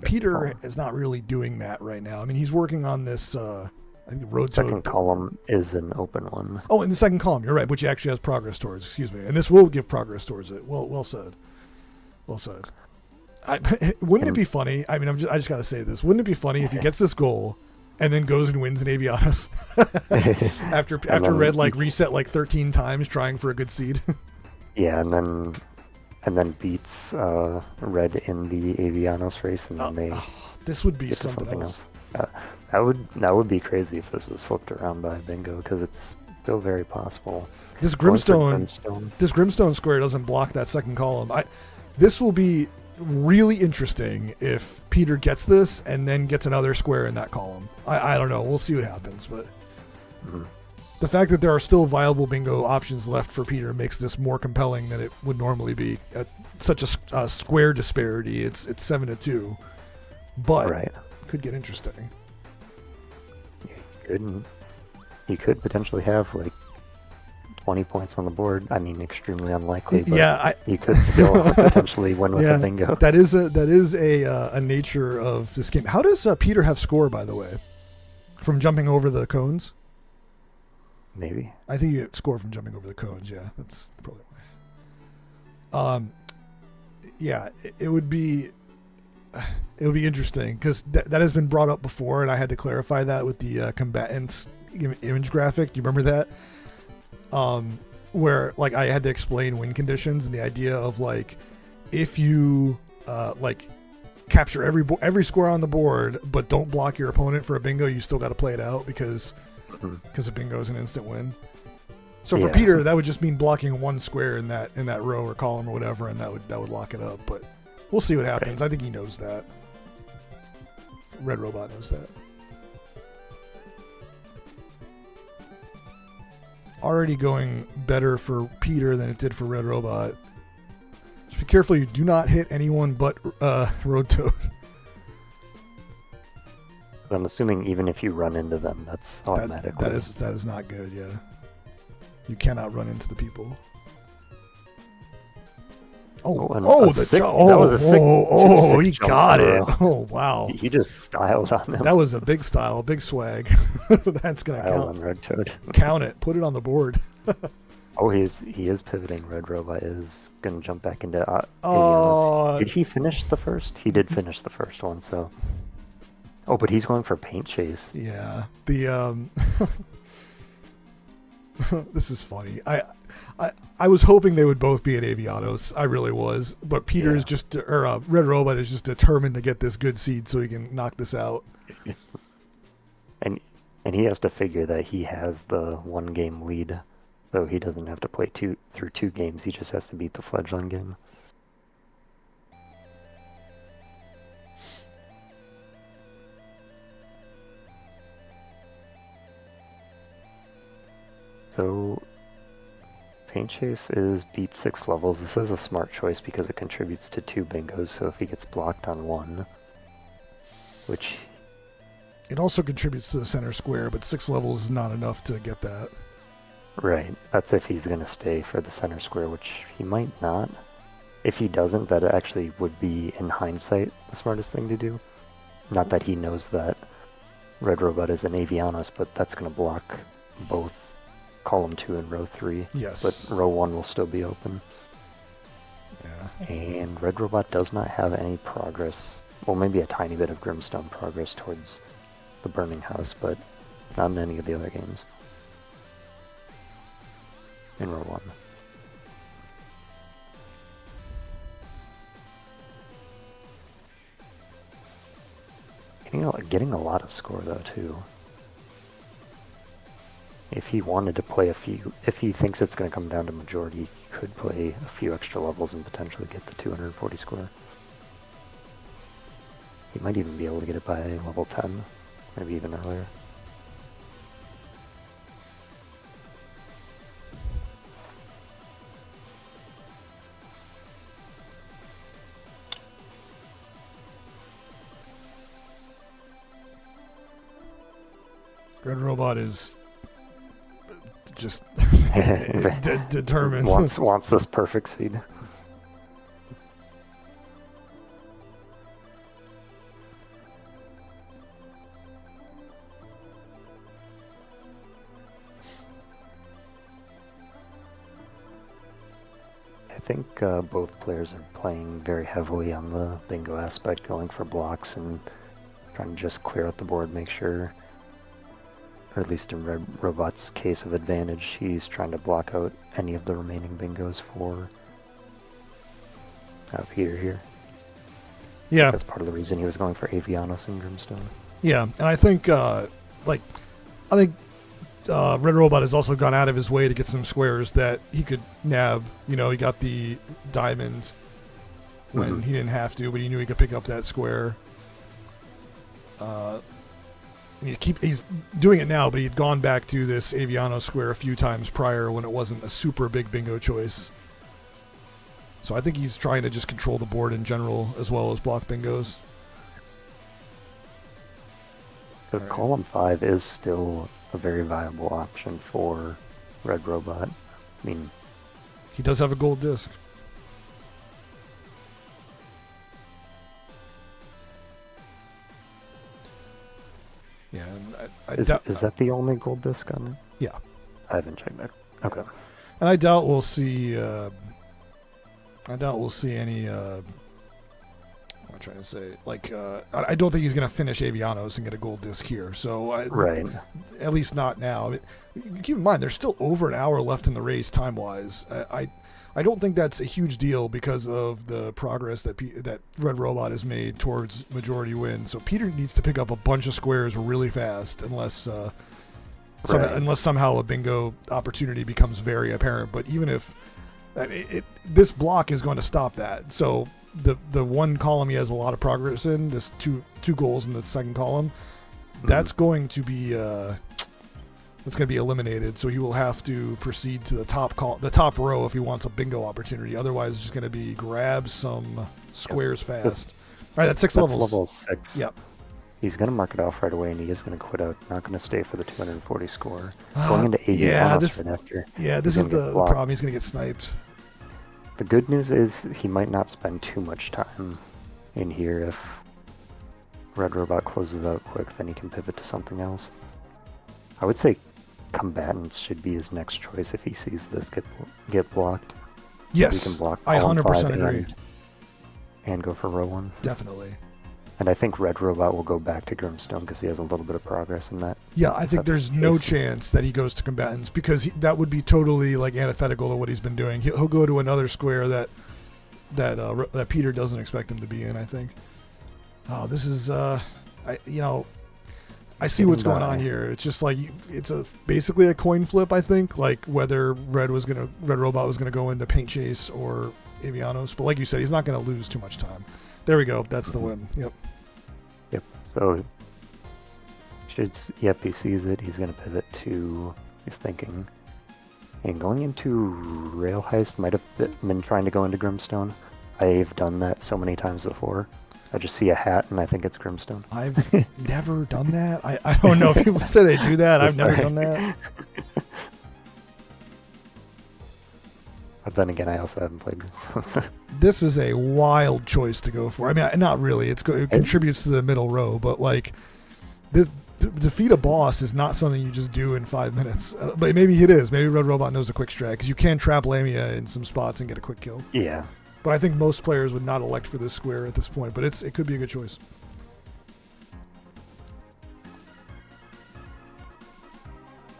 Peter is not really doing that right now. I mean, he's working on this, I think road to... Second column is an open one. Oh, in the second column, you're right, which he actually has progress towards, excuse me. And this will give progress towards it. Well said. Well said. Wouldn't it be funny? I mean, I just got to say this. Wouldn't it be funny if he gets this goal and then goes and wins in Avianos after Red like reset like 13 times trying for a good seed? Yeah, and then beats Red in the Avianos race, and then this would be get to something else. That would be crazy if this was flipped around by Bingo, because it's still very possible. This Grimstone square doesn't block that second column. This will be really interesting if Peter gets this and then gets another square in that column. I don't know. We'll see what happens, but the fact that there are still viable bingo options left for Peter makes this more compelling than it would normally be at such a square disparity. It's 7-2, but could get interesting. You could potentially have like 20 points on the board. I mean, extremely unlikely. But yeah, you could still potentially win with a bingo. That is a nature of this game. How does Peter have score, by the way, from jumping over the cones? Maybe. I think you get score from jumping over the cones. Yeah, that's probably why. Yeah, it would be interesting because that has been brought up before, and I had to clarify that with the combatants image graphic. Do you remember that? Where like I had to explain win conditions and the idea of like if you like capture every square on the board but don't block your opponent for a bingo, you still got to play it out because a bingo is an instant win. So for Peter, that would just mean blocking one square in that row or column or whatever, and that would lock it up. But we'll see what happens. I think he knows that. RedRobot knows that. Already going better for Peter than it did for RedRobot. Just be careful you do not hit anyone but Road Toad. I'm assuming even if you run into them, that's automatically. That is not good, yeah. You cannot run into the people. He got it. Oh, wow. He just styled on them. That was a big style, big swag. That's going to count. On Red Toad. Count it. Put it on the board. He is pivoting. RedRobot is going to jump back into Avianos. Did he finish the first? He did finish the first one, so... Oh, but he's going for Paint Chase. Yeah. This is funny. I was hoping they would both be at Avianos. I really was. But Peter's RedRobot is just determined to get this good seed so he can knock this out. And he has to figure that he has the 1 game lead, so he doesn't have to play through 2 games. He just has to beat the fledgling game. So Paint Chase is beat 6 levels. This is a smart choice because it contributes to 2 bingos, so if he gets blocked on 1, which... It also contributes to the center square, but 6 levels is not enough to get that. Right, that's if he's going to stay for the center square, which he might not. If he doesn't, that actually would be, in hindsight, the smartest thing to do. Not that he knows that RedRobot is an Avianos, but that's going to block both column 2 and row 3. Yes. But row 1 will still be open. Yeah. And RedRobot does not have any progress. Well, maybe a tiny bit of Grimstone progress towards the Burning House, but not in any of the other games. In row 1. Getting a lot of score though too. If he wanted to play if he thinks it's going to come down to majority, he could play a few extra levels and potentially get the 240 score. He might even be able to get it by level 10, maybe even earlier. RedRobot is just determined. wants this perfect seed. I think both players are playing very heavily on the bingo aspect, going for blocks and trying to just clear out the board, make sure, or at least in RedRobot's case of advantage, he's trying to block out any of the remaining bingos for Peter here. Yeah. That's part of the reason he was going for Avianos and Grimstone. Yeah, and I think RedRobot has also gone out of his way to get some squares that he could nab. You know, he got the diamond when he didn't have to, but he knew he could pick up that square. And he's doing it now, but he'd gone back to this Aviano square a few times prior when it wasn't a super big bingo choice. So I think he's trying to just control the board in general as well as block bingos. So column 5 is still a very viable option for RedRobot. I mean, he does have a gold disc. Yeah, and is that the only gold disc on it? Yeah, I haven't checked that. Okay. And I doubt we'll see. Any. What am I trying to say? I don't think he's going to finish Avianos and get a gold disc here. So right. At least not now. I mean, keep in mind, there's still over an hour left in the race time-wise. I don't think that's a huge deal because of the progress that RedRobot has made towards majority win. So Peter needs to pick up a bunch of squares really fast, unless somehow a bingo opportunity becomes very apparent. But even if this block is going to stop that, so the one column he has a lot of progress in, this two goals in the second column, that's going to be eliminated. So he will have to proceed to the top row if he wants a bingo opportunity. Otherwise, it's just going to be grab some squares fast. All right, that's 6 levels. Level 6. Yep. He's going to mark it off right away, and he is going to quit out. Not going to stay for the 240 score. Going into 80 right after. Yeah, this is the problem. He's going to get sniped. The good news is he might not spend too much time in here. If RedRobot closes out quick, then he can pivot to something else. I would say Combatants should be his next choice if he sees this get blocked. Yes, he can block I 100% agree. And go for row 1. Definitely. And I think RedRobot will go back to Grimstone because he has a little bit of progress in that. Yeah, I think there's no chance that he goes to Combatants because that would be totally antithetical to what he's been doing. He'll go to another square that Peter doesn't expect him to be in, I think. Oh, this is I see what's going on here. It's just it's basically a coin flip, I think, whether RedRobot was gonna go into Paint Chase or Avianos. But like you said, he's not gonna lose too much time. There we go. That's the win. Yep. So he sees it. He's gonna pivot to. He's thinking. And going into Rail Heist might have been trying to go into Grimstone. I've done that so many times before. I just see a hat and I think it's Grimstone. I've never done that. I don't know. People say they do that. I've never done that. But then again, I also haven't played Grimstone. This is a wild choice to go for. I mean, not really. It contributes to the middle row, but like this defeat a boss is not something you just do in 5 minutes. But maybe it is. Maybe RedRobot knows a quick strat because you can trap Lamia in some spots and get a quick kill. Yeah. But I think most players would not elect for this square at this point. But it could be a good choice.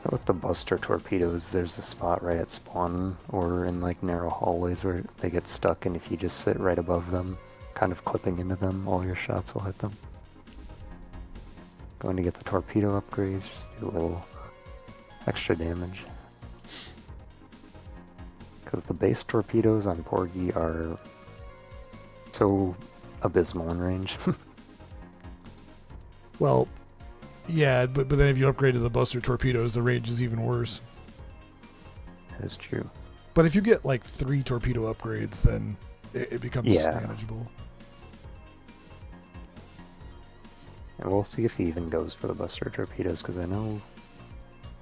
With the Buster torpedoes, there's a spot right at spawn or in like narrow hallways where they get stuck, and if you just sit right above them, kind of clipping into them, all your shots will hit them. Going to get the torpedo upgrades, just do a little extra damage. Because the base torpedoes on Porgy are so abysmal in range. Well, yeah, but then if you upgrade to the Buster torpedoes, the range is even worse. That is true. But if you get like 3 torpedo upgrades, then it becomes manageable. And we'll see if he even goes for the Buster torpedoes, because I know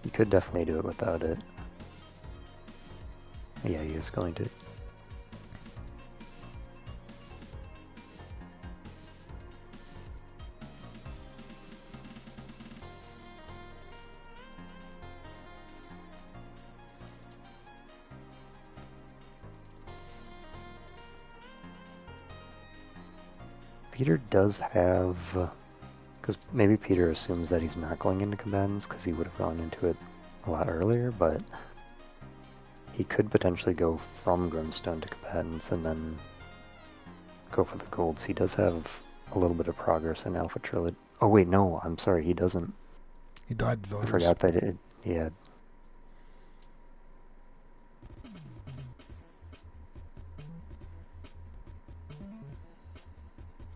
you could definitely do it without it. Yeah, he is going to. Peter does have, because maybe Peter assumes that he's not going into combatants because he would have gone into it a lot earlier, but he could potentially go from Grimstone to combatants and then go for the golds. He does have a little bit of progress in Alpha Trilogy. Oh wait, no, I'm sorry, he doesn't. He died I voters. forgot that he had.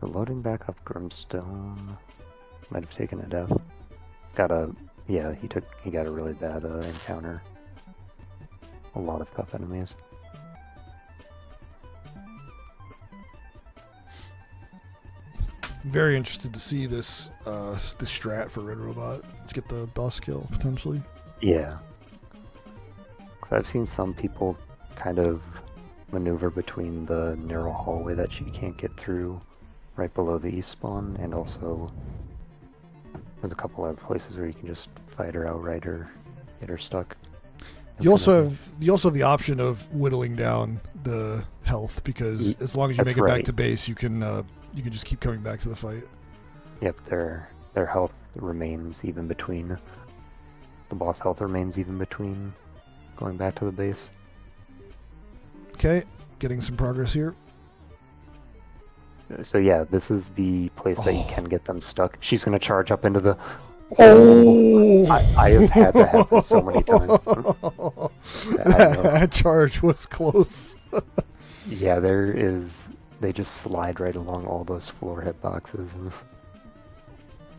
So loading back up Grimstone might have taken a death. He got a really bad encounter. A lot of tough enemies. Very interested to see this strat for RedRobot to get the boss kill potentially. Yeah. Because I've seen some people kind of maneuver between the narrow hallway that she can't get through right below the east spawn, and also there's a couple other places where you can just fight her outright or get her stuck. You also have the option of whittling down the health, because as long as you make it back to base, you can just keep coming back to the fight. Yep, their health remains even between. The boss health remains even between going back to the base. Okay, getting some progress here. So yeah, this is the place that you can get them stuck. She's gonna charge up into the. Oh! I have had that happen so many times. That charge was close. Yeah, there is. They just slide right along all those floor hitboxes and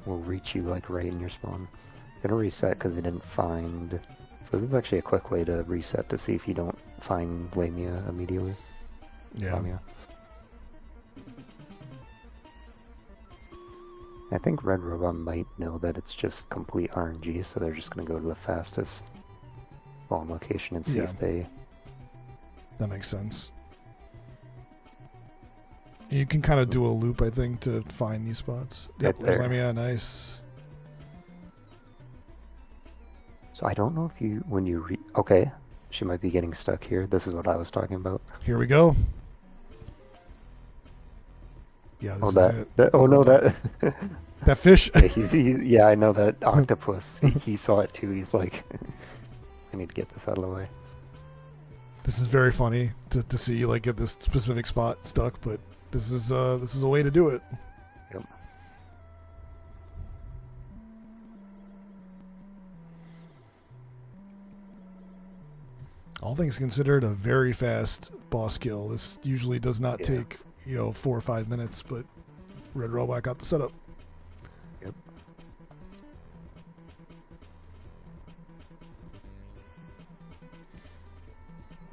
will reach you like right in your spawn. I'm gonna reset because I didn't find. So this is actually a quick way to reset to see if you don't find Lamia immediately. Yeah. Lamia. I think RedRobot might know that it's just complete RNG, so they're just going to go to the fastest spawn location and see if they... That makes sense. You can kind of do a loop, I think, to find these spots. Yep, Right there. Lamia, nice. So I don't know if you... Okay, she might be getting stuck here. This is what I was talking about. Here we go. Yeah, this is it. That fish. Yeah, I know that octopus. He saw it too. He's like, I need to get this out of the way. This is very funny to see you like get this specific spot stuck, but this is a way to do it. Yep. All things considered, a very fast boss kill. This usually does not take 4 or 5 minutes, but RedRobot got the setup. Yep.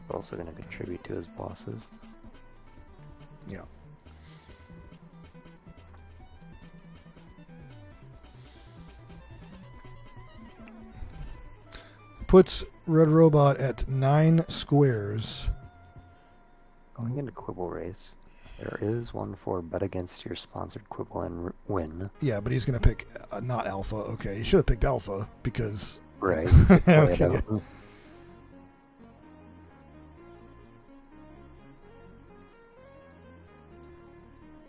Also going to contribute to his bosses. Yeah. Puts RedRobot at 9 squares. Going into Quibble Race, there is one for bet against your sponsored Quibble and win. Yeah, but he's going to pick not Alpha. Okay, he should have picked Alpha because... Right. Play it Okay. out.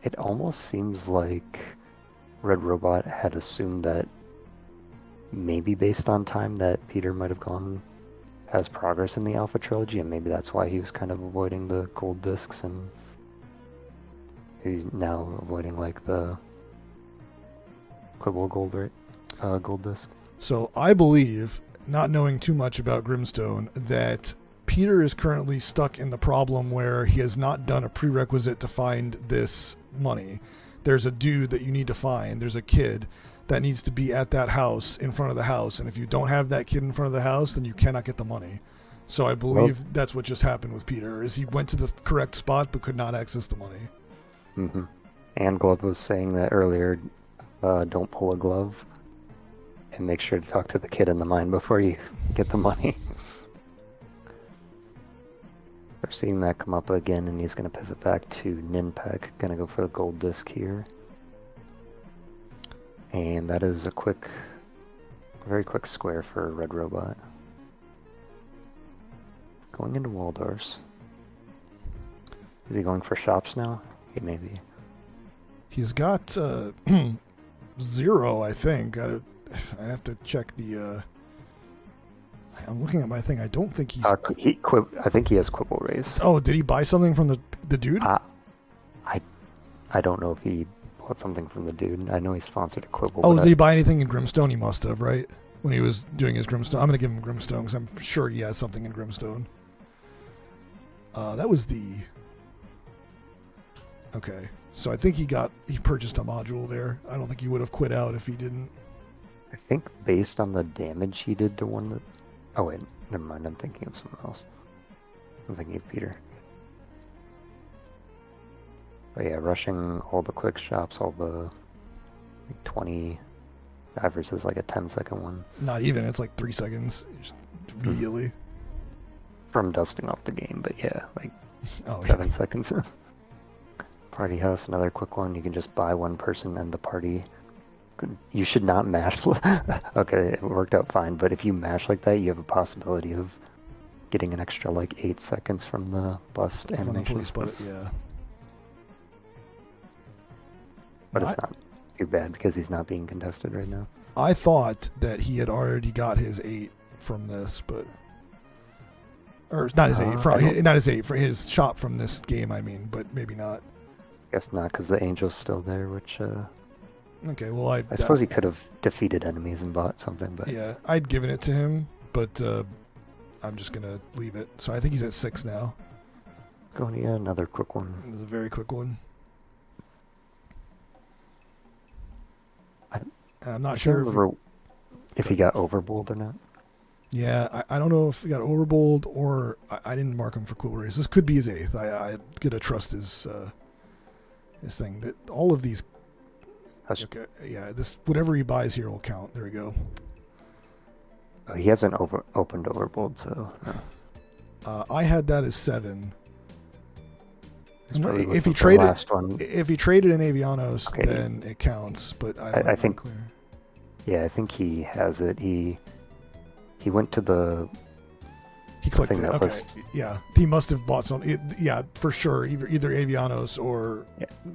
It almost seems like RedRobot had assumed that maybe based on time that Peter might have gone as progress in the Alpha trilogy, and maybe that's why he was kind of avoiding the gold discs, and he's now avoiding like the Quibble gold disc. So I believe, not knowing too much about Grimstone, that Peter is currently stuck in the problem where he has not done a prerequisite to find this money. There's a dude that you need to find. There's a kid that needs to be at that house, in front of the house. And if you don't have that kid in front of the house, then you cannot get the money. So I believe that's what just happened with Peter, is he went to the correct spot but could not access the money. Mm-hmm. And Glove was saying that earlier, don't pull a glove. And make sure to talk to the kid in the mine before you get the money. We're seeing that come up again, and he's going to pivot back to Ninpek. Going to go for the gold disc here. And that is a very quick square for RedRobot. Going into Waldorf's. Is he going for shops now? He may be. He's got 0, I think. I'd have to check the... I'm looking at my thing. I don't think he's... I think he has Quibble Race. Oh, did he buy something from the dude? I don't know if he bought something from the dude. I know he sponsored a Quibble. Oh, did he buy anything in Grimstone? He must have, right? When he was doing his Grimstone. I'm going to give him Grimstone because I'm sure he has something in Grimstone. That was the... Okay. So I think he purchased a module there. I don't think he would have quit out if he didn't. I think based on the damage he did to one that... Oh wait, never mind, I'm thinking of someone else. I'm thinking of Peter. But yeah, rushing all the quick shops, all the like 20 versus like a 10-second one. Not even, it's like 3 seconds. Just immediately. From dusting off the game, but yeah, like 7 seconds. Party house, another quick one. You can just buy one person and the party. You should not mash. Okay, it worked out fine, but if you mash like that, you have a possibility of getting an extra like 8 seconds from the bust From animation. the police, but yeah. But it's not too bad because he's not being contested right now. I thought that he had already got his 8 from this, but... Or not his 8, not his 8, for his shot from this game, I mean, but maybe not. Guess not, because the angel's still there, which... Okay, well, I suppose he could have defeated enemies and bought something, but... Yeah, I'd given it to him, but I'm just going to leave it. So I think he's at 6 now. Going to another quick one. This is a very quick one. I'm not sure if he got overbowled or not. Yeah, I don't know if he got overbowled or I didn't mark him for Quibble Race. This could be his 8th. I'm going to trust his thing. That all of these... Okay, yeah, this whatever he buys here will count. There we go. Oh, he hasn't opened overbowled, so... No. I had that as 7. If he traded in Avianos, okay, then it counts. But I think clear. Yeah, I think he has it. He went to the. He clicked it. Okay. Yeah, he must have bought some. Yeah, for sure. Either Avianos or.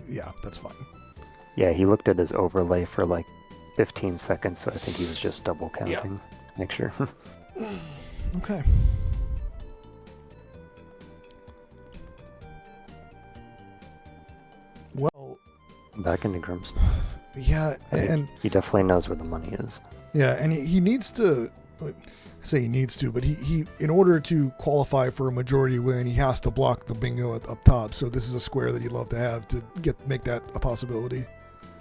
Yeah, that's fine. Yeah, he looked at his overlay for like 15 seconds, so I think he was just double counting. Yeah. Make sure. Okay. Well, back into Grimstone. Yeah, and he definitely knows where the money is. Yeah, and he needs to say he needs to, but he in order to qualify for a majority win, he has to block the bingo up top. So this is a square that he'd love to have to make that a possibility.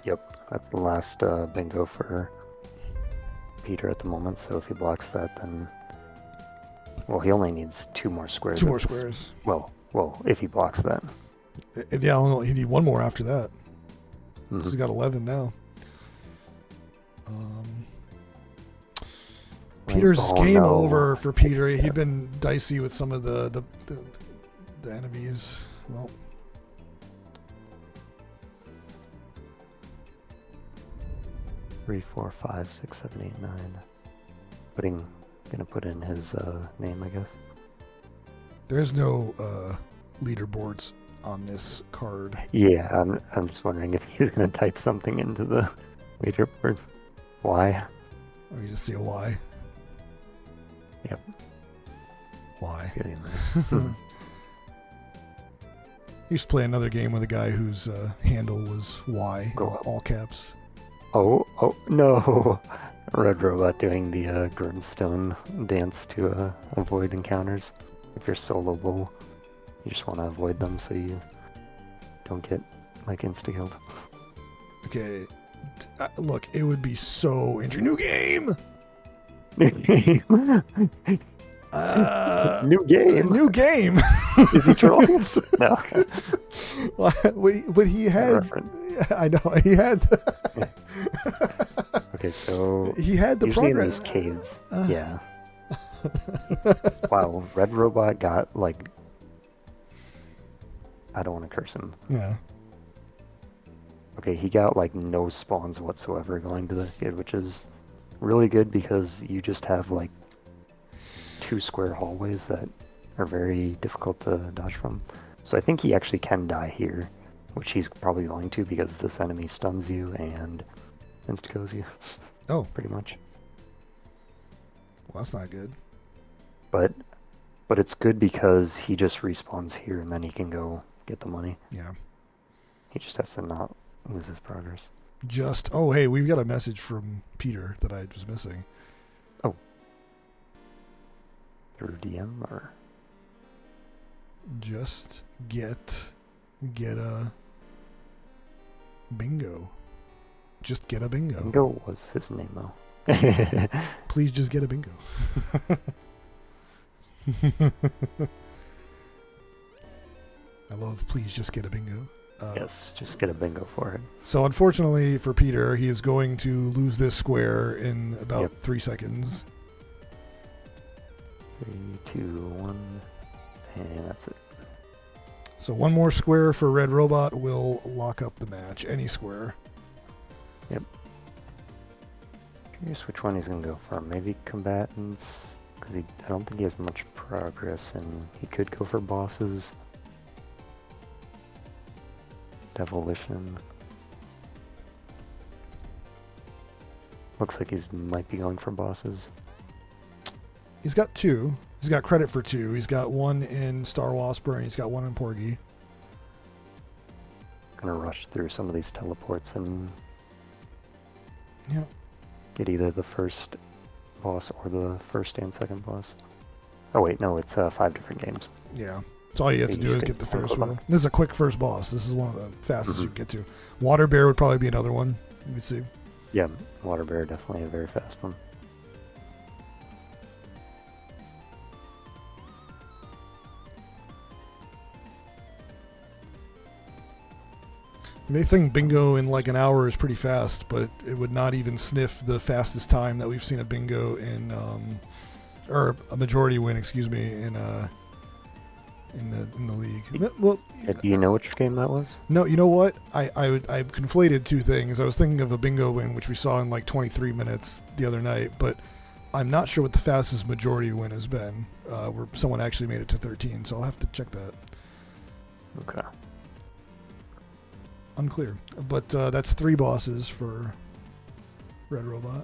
Yep, that's the last bingo for Peter at the moment. So if he blocks that, then Well, he only needs 2 more squares. 2 more at this- squares. Well, if he blocks that. Yeah, he need 1 more after that. Mhm. He's got 11 now. Peter's Oh, game no. over for Peter. He'd been dicey with some of the enemies. Well, 3, 4, 5, 6, 7, 8, 9. Gonna put in his name, I guess. there's no leaderboards on this card. Yeah, I'm just wondering if he's gonna type something into the leaderboard. Why? Oh, you just see a Y. Yep. Y. Good in there. Used to play another game with a guy whose handle was Y, Go on. all caps. Oh no! RedRobot doing the Grimstone dance to avoid encounters. If you're soloable, you just want to avoid them so you don't get like insta-killed. Okay, look, it would be so interesting. New game. New game. New game. Is he trolling us? No. But he had. Reference. I know he had. Okay, so He had the usually in progress. these caves, yeah. Wow, RedRobot got like. I don't want to curse him. Yeah. Okay, he got like no spawns whatsoever going to the kid, which is really good because you just have like 2 square hallways that are very difficult to dodge from. So I think he actually can die here, which he's probably going to because this enemy stuns you and insta-kills you. Oh. Pretty much. Well, that's not good. But it's good because he just respawns here and then he can go get the money. Yeah. He just has to not lose his progress. Oh, hey, we've got a message from Peter that I was missing. Through DM or Just get a bingo. Just get a bingo. Bingo was his name though. Please just get a bingo. I love please just get a bingo. Yes, just get a bingo for it. So unfortunately for Peter, he is going to lose this square in about Yep. 3 seconds. 3, 2, 1, and that's it. So 1 more square for RedRobot will lock up the match. Any square. Curious which one he's gonna go for. Maybe combatants, because I don't think he has much progress, and he could go for bosses. Devolition. Looks like might be going for bosses. He's got 2. He's got credit for 2. He's got 1 in Star Whisper and he's got 1 in Porgy. Gonna rush through some of these teleports and Yeah. get either the first boss or the first and second boss. Oh wait, no, it's 5 different games. Yeah. So all you have to You do just is get get the the Ferris first wheel. This is a quick first boss. This is one of the fastest you Mhm. can get to. Water Bear would probably be another one. Let me see. Yeah, Water Bear definitely a very fast one. You may think bingo in like an hour is pretty fast, but it would not even sniff the fastest time that we've seen a bingo in, or a majority win, excuse me, in the league. Well, Do you know which game that was? no, you know what? I conflated 2 things. I was thinking of a bingo win, which we saw in like 23 minutes the other night, but I'm not sure what the fastest majority win has been, where someone actually made it to 13. So I'll have to check that. Okay. Unclear, but that's 3 bosses for RedRobot.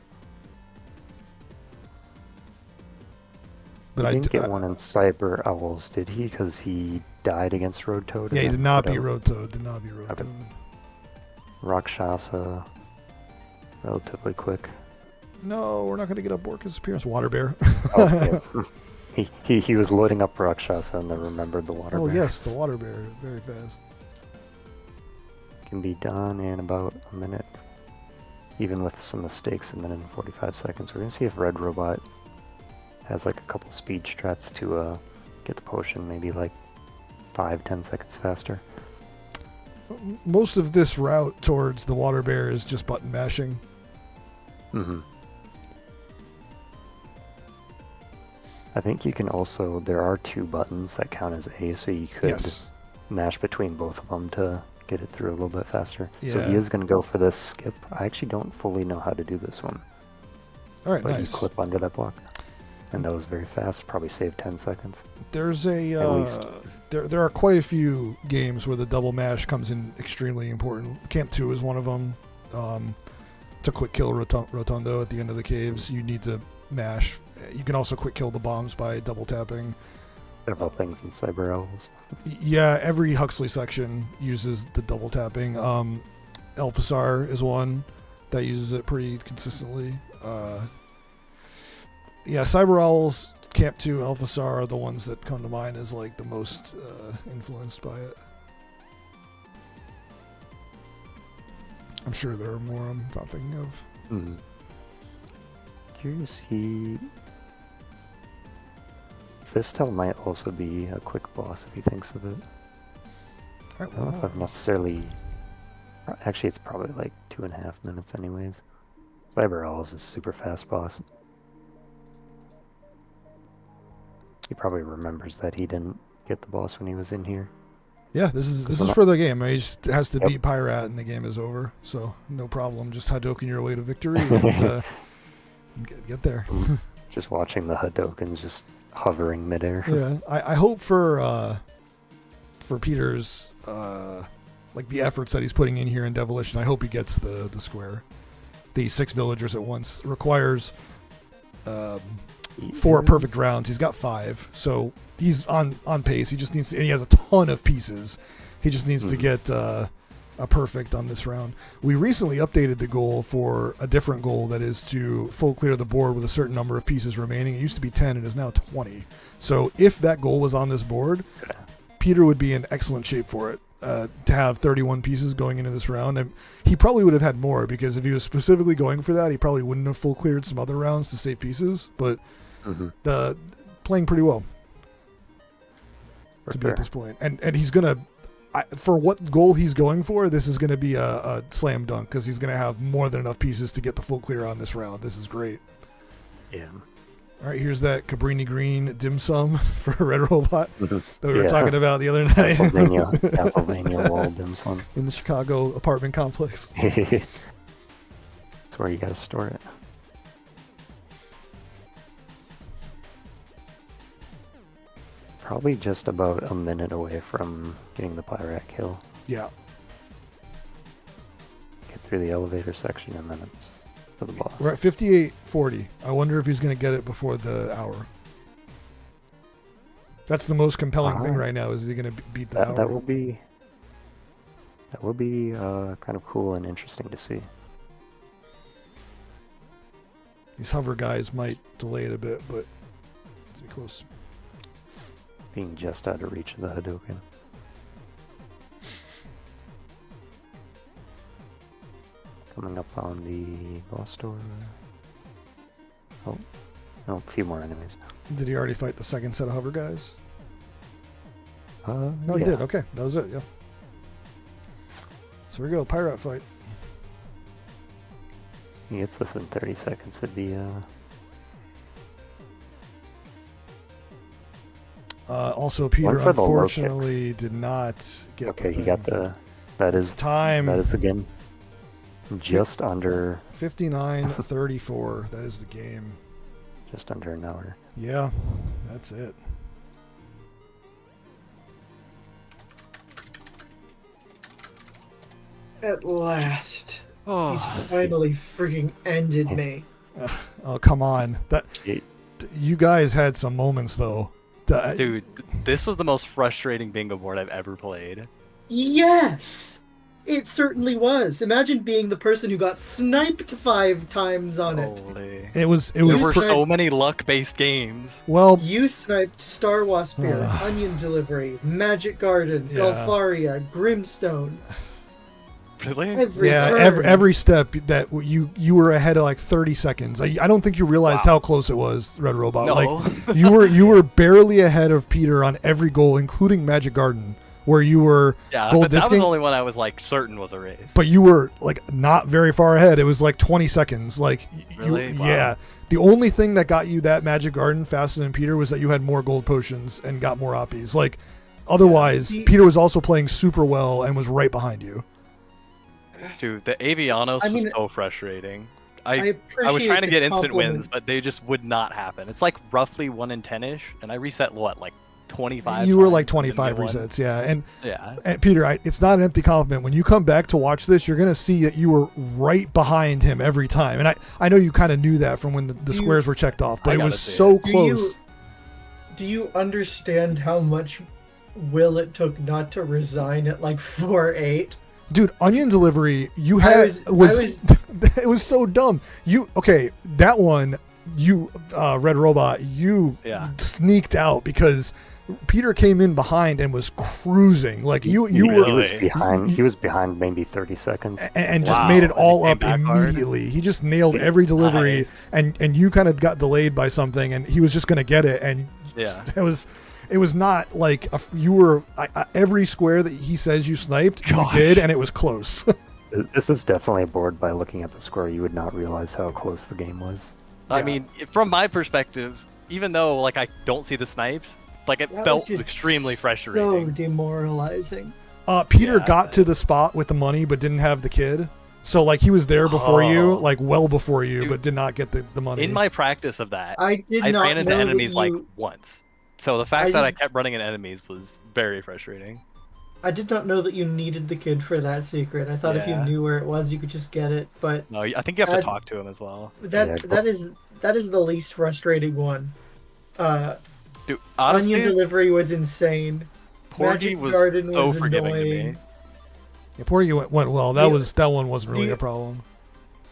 But He I didn't get one in Cyber Owls, did he? Because he died against Road Toad. Yeah, he and did then not put beat out Road Toad. Did not beat Road Okay. Toad. Rakshasa, relatively quick. No, we're not going to get up Orca's appearance. Water Bear. Oh, yeah. He was loading up Rakshasa and then remembered the Water Oh Bear. yes, the Water Bear, very fast. Can be done in about a minute. Even with some mistakes, a minute and 45 seconds. We're going to see if RedRobot has like a couple speed strats to get the potion maybe like 5-10 seconds faster. Most of this route towards the water bear is just button mashing. Mm-hmm. I think you can also, there are 2 buttons that count as A, so you could Yes. mash between both of them to get it through a little bit faster. So Yeah. he is going to go for this skip. I actually don't fully know how to do this one. All right, But nice. you clip under that block. And that was very fast, probably saved 10 seconds. There's At a least. there are quite a few games where the double mash comes in extremely important. Camp 2 is one of them. To quick kill Rotundo at the end of the caves, you need to mash. You can also quick kill the bombs by double tapping. Several things in Cyber Owls. Yeah, every Huxley section uses the double tapping. Elfasar is one that uses it pretty consistently. Yeah, Cyber Owls, Camp 2, Elfasar are the ones that come to mind as like the most influenced by it. I'm sure there are more I'm not thinking of. Hmm. Curious, he... Fistel might also be a quick boss if he thinks of it. All right, I don't know if I've necessarily... Actually, it's probably like 2.5 minutes anyways. Cyber Owls is a super fast boss. He probably remembers that he didn't get the boss when he was in here. Yeah, this is for the game. He just has to beat Pyrat and the game is over. So no problem. Just Hadoken your way to victory and get there. Just watching the Hadokens just hovering midair. Yeah, I hope for Peter's like the efforts that he's putting in here in Devilish, and I hope he gets the square. The 6 villagers at once requires 4 perfect rounds. He's got 5, so he's on pace. He just needs to, and he has a ton of pieces. He just needs to get a perfect on this round. We recently updated the goal for a different goal that is to full clear the board with a certain number of pieces remaining. It used to be 10, it is now 20. So if that goal was on this board, Peter would be in excellent shape for it. To have 31 pieces going into this round, and he probably would have had more, because if he was specifically going for that, he probably wouldn't have full cleared some other rounds to save pieces. But the playing pretty well to be at this point, and he's gonna, for what goal he's going for, this is gonna be a slam dunk, because he's gonna have more than enough pieces to get the full clear on this round. This is great. Yeah. All right, here's that Cabrini Green dim sum for RedRobot that we were talking about the other night. Castlevania wall dim sum. In the Chicago apartment complex. That's where you gotta store it. Probably just about a minute away from getting the Pyrat kill. Yeah. Get through the elevator section and then it's for the boss. We're at 58:40. I wonder if he's going to get it before the hour. That's the most compelling thing right now. Is he going to beat the hour? That will be kind of cool and interesting to see. These hover guys might delay it a bit, but it's be close. Being just out of reach of the Hadoken. Coming up on the boss door. Oh, no, a few more enemies. Did he already fight the second set of hover guys? No, No, he did. Okay, that was it. Yeah. So here we go. Pyrat fight. He gets this in 30 seconds. It'd be Also, Peter for the low unfortunately did not get. okay. the He got thing. That It's is time. That is the game. Just under 59:34. That is the game. just under an hour. Yeah, that's it. At last. Oh, He's finally freaking ended me. Oh, come on. It- You guys had some moments though. dude, this was the most frustrating bingo board I've ever played. Yes! It certainly was. Imagine being the person who got sniped 5 times on it. Holy. It was There were for- so many luck-based games. well, You sniped Star Waspir, Onion Delivery, Magic Garden, Yeah. Galfaria, Grimstone. Really? Yeah, turn. every step that you were ahead of like 30 seconds. I don't think you realized Wow. how close it was, Red Robot. No. Like you were barely ahead of Peter on every goal, including Magic Garden, where you were Yeah, goal but that was disking. the only one I was like certain was a race. But you were like not very far ahead. It was like 20 seconds. Like Really? Wow. yeah. The only thing that got you that Magic Garden faster than Peter was that you had more gold potions and got more oppies. Like otherwise, Yeah. Peter was also playing super well and was right behind you. Dude, the Avianos I mean, was so frustrating. I I was appreciate trying to the get instant wins, compliments. but they just would not happen. It's like roughly 1 in 10ish, and I reset what, like 25. You were times like and 25 then won? resets, yeah. Yeah. And Peter, it's not an empty compliment. When you come back to watch this, you're going to see that you were right behind him every time. And I know you kind of knew that from when the squares were checked off, but I it gotta was see so it. close. Do you understand how much will it took not to resign at like 4-8? Dude, onion delivery, you I had was- it was so dumb. That one, Red Robot, you Yeah. sneaked out because Peter came in behind and was cruising. Like you He were was Really? behind. He was behind maybe 30 seconds. and just Wow, made it and all he came up back hard? immediately. He just nailed every delivery, Nice. and you kind of got delayed by something, and he was just gonna get it, and Yeah. it was not like you were every square that he says you sniped, Gosh. you did, and it was close. This is definitely a board. By looking at the score, you would not realize how close the game was. I Yeah. mean, from my perspective, even though like I don't see the snipes, like it That was felt just extremely So frustrating. demoralizing. Peter Yeah, got but- to the spot with the money, but didn't have the kid. So like he was there before you, Oh. like well before you, Dude, but did not get the money. In my practice of that, I did I not ran into know enemies that like you, once. So the fact I that I did- kept running into enemies was very frustrating. I did not know that you needed the kid for that secret. I thought if you Yeah. knew where it was, you could just get it. But No, I think you have to I'd- talk to him as well. Yeah, that is the least frustrating one. Dude, honestly, Onion delivery was insane. Porgy Magic was Garden so was forgiving to annoying. me. Yeah, poor you went well. That one wasn't really the- a problem.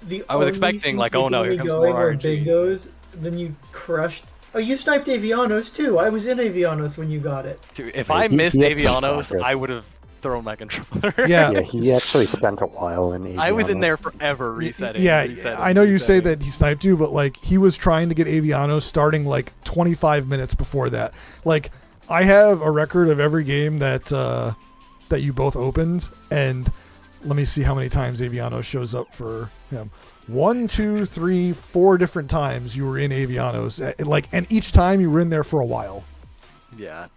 The I was only expecting, thing like, oh no, keeping here me comes going more were RNG. bingos. Then you crushed. Oh, you sniped Avianos too. I was in Avianos when you got it. Dude, if Yeah, I he missed had some Avianos, progress. I would have thrown my controller. Yeah. Yeah, he actually spent a while in. I was in Avianos. there forever resetting. Yeah, resetting, I know you say resetting. that he sniped you, but like he was trying to get Avianos starting like 25 minutes before that. Like I have a record of every game that you both opened, and let me see how many times Avianos shows up for him. 1, 2, 3, 4 different times you were in Avianos, and each time you were in there for a while. Yeah.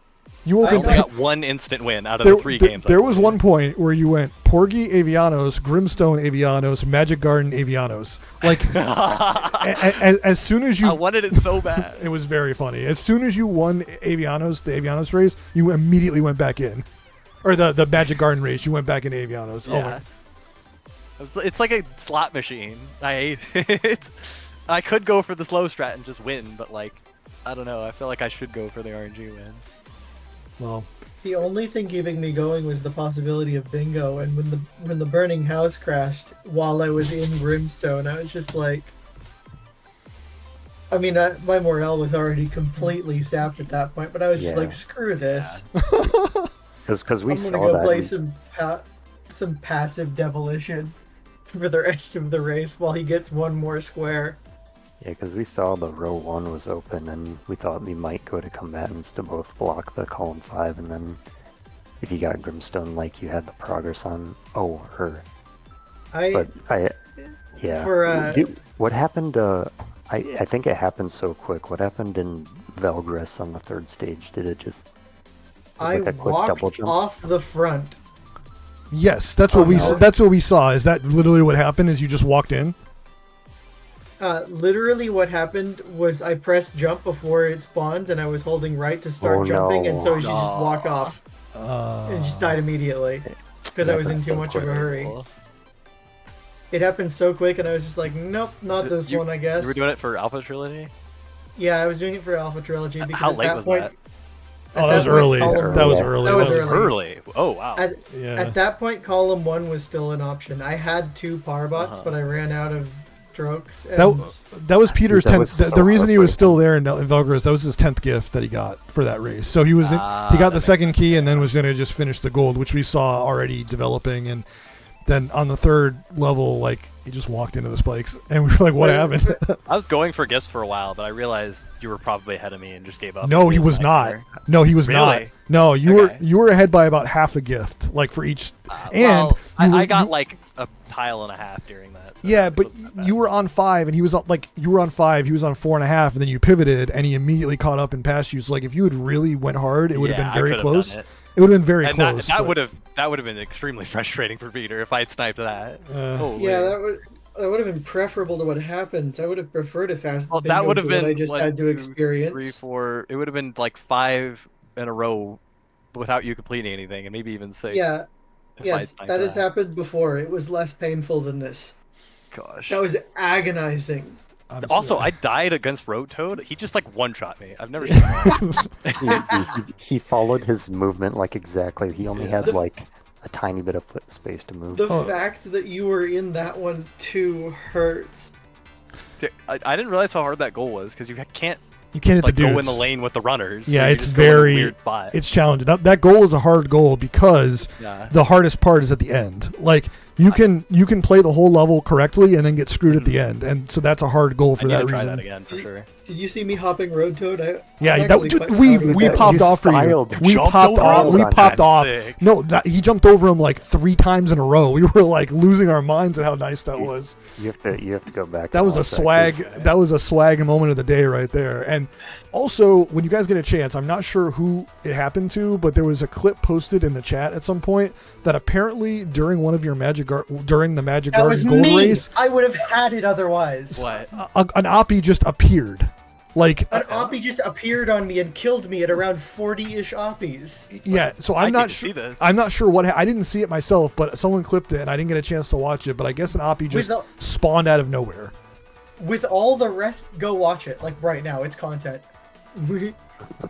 You I opened. only got one instant win out of the 3 games. I There was played. one point where you went Porgy Avianos, Grimstone Avianos, Magic Garden Avianos. Like as soon as I you, wanted it so bad. it was very funny. As soon as you won the Avianos race, you immediately went back in, or the Magic Garden race, you went back in Avianos. Oh my. Yeah. It's like a slot machine. I hate it. I could go for the slow strat and just win, but like, I don't know. I feel like I should go for the RNG win. Well, The only thing keeping me going was the possibility of bingo. And when the burning house crashed while I was in Brimstone, I was just like. I mean, my morale was already completely sapped at that point, but I was just Yeah. like, screw this. Because we I'm saw gonna go that. play in- some passive demolition for the rest of the race while he gets one more square. Yeah, because we saw the row 1 was open, and we thought we might go to combatants to both block the column 5, and then if you got Grimstone, like you had the progress on her. But yeah. For, What happened? I think it happened so quick. What happened in Velgris on the 3rd stage? Did it just? was I like a quick double walked jump? off the front. yes, that's what no. that's what we saw. Is that literally what happened? Is you just walked in? Literally what happened was I pressed jump before it spawned and I was holding right to start Oh, jumping and so no. she just walked off and just died immediately because I was in That's too so much of a quick. hurry. Cool. It happened so quick and I was just like, nope, not this You- one, I guess. You were doing it for Alpha Trilogy? Yeah, I was doing it for Alpha Trilogy because How at late that was point, that? Oh, that was that point, early. column That was one- early. That was That early. Oh wow. At, Yeah. at that point, column 1 was still an option. I had 2 power bots, Uh-huh. but I ran out of strokes. And That was Peter's That 10th. was The so reason he was heartbreaking. still there in Velgris, that was his 10th gift that he got for that race. So he was he got that the makes second sense, key and then yeah. was going to just finish the gold, which we saw already developing. And then on the third level, like he just walked into the spikes, and we were like, "What happened?" I was going for gifts for a while, but I realized you were probably ahead of me and just gave up. No, he was not. There. No, he was not. Really? No, you Okay. were ahead by about half a gift, like for each. And well, you were- I got you- like a tile and a half during that. So Yeah, it but wasn't that bad. you were on 5, and he was on, like, you were on 5, he was on 4.5, and then you pivoted, and he immediately caught up and passed you. So like, if you had really went hard, it would have Yeah, been I very could've close. done it. It would have been very And close. that but- would have been extremely frustrating for Peter if I had sniped that. Uh, Yeah, weird. that would have been preferable to what happened. I would have preferred a fast Well, bingo that would have to what been I just one, had to 2, experience. 3, 4. It would have been like 5 in a row without you completing anything, and maybe even 6. Yeah, if I yes, sniped that has happened before. It was less painful than this. Gosh. That was agonizing. I'm Also, sorry. I died against Road Toad. He just like one-shot me. I've never seen that. He followed his movement like exactly. He only had like a tiny bit of foot space to move. The Oh. fact that you were in that one too hurts. I didn't realize how hard that goal was because you can't you can't hit like the go dudes. in the lane with the runners. Yeah, so you it's just go in a very- weird spot. It's challenging. That goal is a hard goal because Yeah. the hardest part is at the end. Like you can play the whole level correctly and then get screwed at the end, and so that's a hard goal I for need that to try reason. that again for sure. Did you see me hopping Road Toad? Yeah, I'm that, actually quite we proud of we that. popped You off for you. styled. We Jumped popped over off. him. We popped That's off. sick. No, he jumped over him like 3 times in a row. We were like losing our minds at how nice that was. You have to go back. That and was a watch swag. 'cause That was a swag moment of the day right there. And also, when you guys get a chance, I'm not sure who it happened to, but there was a clip posted in the chat at some point that apparently during one of your during the Magic That Garden was Gold me. race, I would have had it otherwise. What? an Oppie just appeared. Like, An Oppie just appeared on me and killed me at around 40-ish Oppies. yeah. So I I'm not can't sure. see this. I'm not sure what. I didn't see it myself, but someone clipped it, and I didn't get a chance to watch it. But I guess an Oppie just With spawned out of nowhere. With all the rest, go watch it. Like right now, it's content.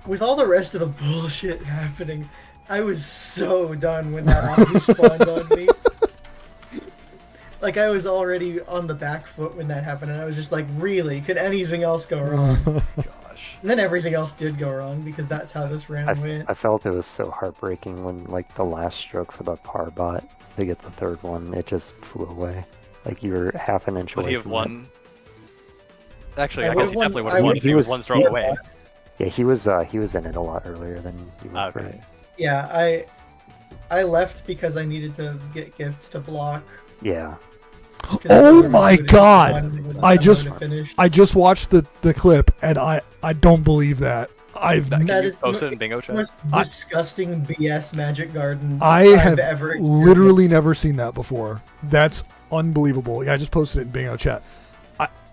With all the rest of the bullshit happening, I was so done when that Oppie spawned on me. Like I was already on the back foot when that happened, and I was just like, really? Could anything else go wrong? Gosh. And then everything else did go wrong because that's how this round went. I felt it was so heartbreaking when like the last stroke for the par bot to get the third one, it just flew away. Like you were half an inch Would away he have from won? Actually, I I guess would've he won- definitely would I have won would've- if he was one stroke yeah. away. it. Yeah, he was in it a lot earlier than you were. Okay. right? Yeah, I left because I needed to get gifts to block. Yeah. 'cause Oh I was my doing God! one with I the just- mode to finish. I just watched the clip, and I don't believe that. Can That you is post the it in bingo chat? most disgusting BS Magic Garden I I've have ever experienced. literally never seen that before. That's unbelievable. Yeah, I just posted it in Bingo chat.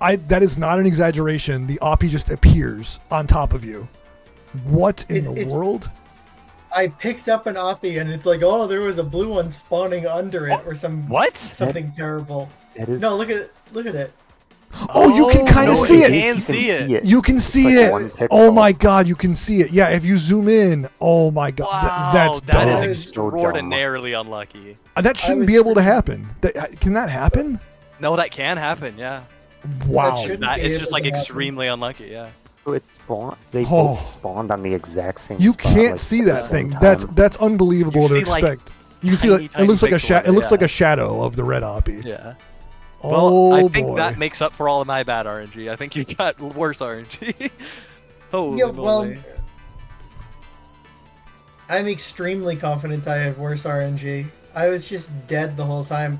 I that is not an exaggeration. The Oppie just appears on top of you. What in the It's- world? I picked up an Oppie and it's like, oh, there was a blue one spawning under it or What? something terrible. It is. No, look at it. Oh, you can kind of no, see you it. can see it. You can see like it. one pixel. Oh my god, you can see it. Yeah, if you zoom in, oh my god, Wow, that's that dumb. is That is so dumb. extraordinarily unlucky. That shouldn't was be able to pretty- happen. Can that happen? No, that can happen. Yeah, Wow. shouldn't that be is able just to like happen. extremely unlucky. Yeah. It spawned. They Oh. both spawned on the exact same. You spot, can't like, see at the that same thing. time. That's unbelievable You to see, like, expect. You can see tiny, like it tiny looks like a pixel of it it, looks like yeah. a shadow of the red Oppie. Yeah. Oh Well, I think boy. that makes up for all of my bad RNG. I think you got worse RNG. Holy Yeah, well, moly. I'm extremely confident I have worse RNG. I was just dead the whole time.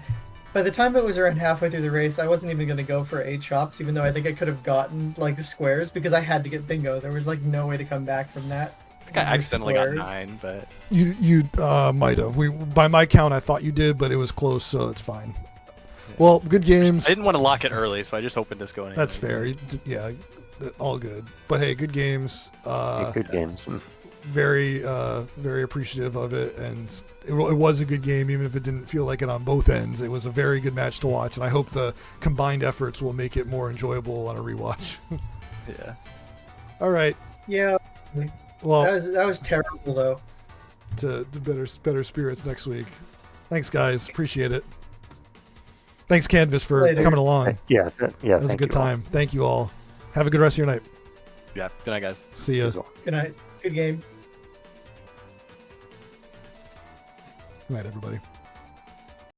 By the time it was around halfway through the race, I wasn't even going to go for 8 shops, even though I think I could have gotten like squares because I had to get bingo. There was like no way to come back from that. I think I With accidentally got squares. 9, but You might have. By my count I thought you did, but it was close, so it's fine. Well, good games. I didn't want to lock it early, so I just opened disco anyway. That's fair. Yeah, all good. But hey, good games. Yeah, good games. Very appreciative of it, and it was a good game, even if it didn't feel like it on both ends. It was a very good match to watch, and I hope the combined efforts will make it more enjoyable on a rewatch. Yeah. All right. Yeah, Well, that was terrible though. to better spirits next week. Thanks, guys. Appreciate it. Thanks, Kanvas, for Later. coming along. Yeah. Yeah. That was a thank good you all. time. Thank you all. Have a good rest of your night. Yeah. Good night, guys. See You ya. as well. Good night. Good game. Good night, everybody.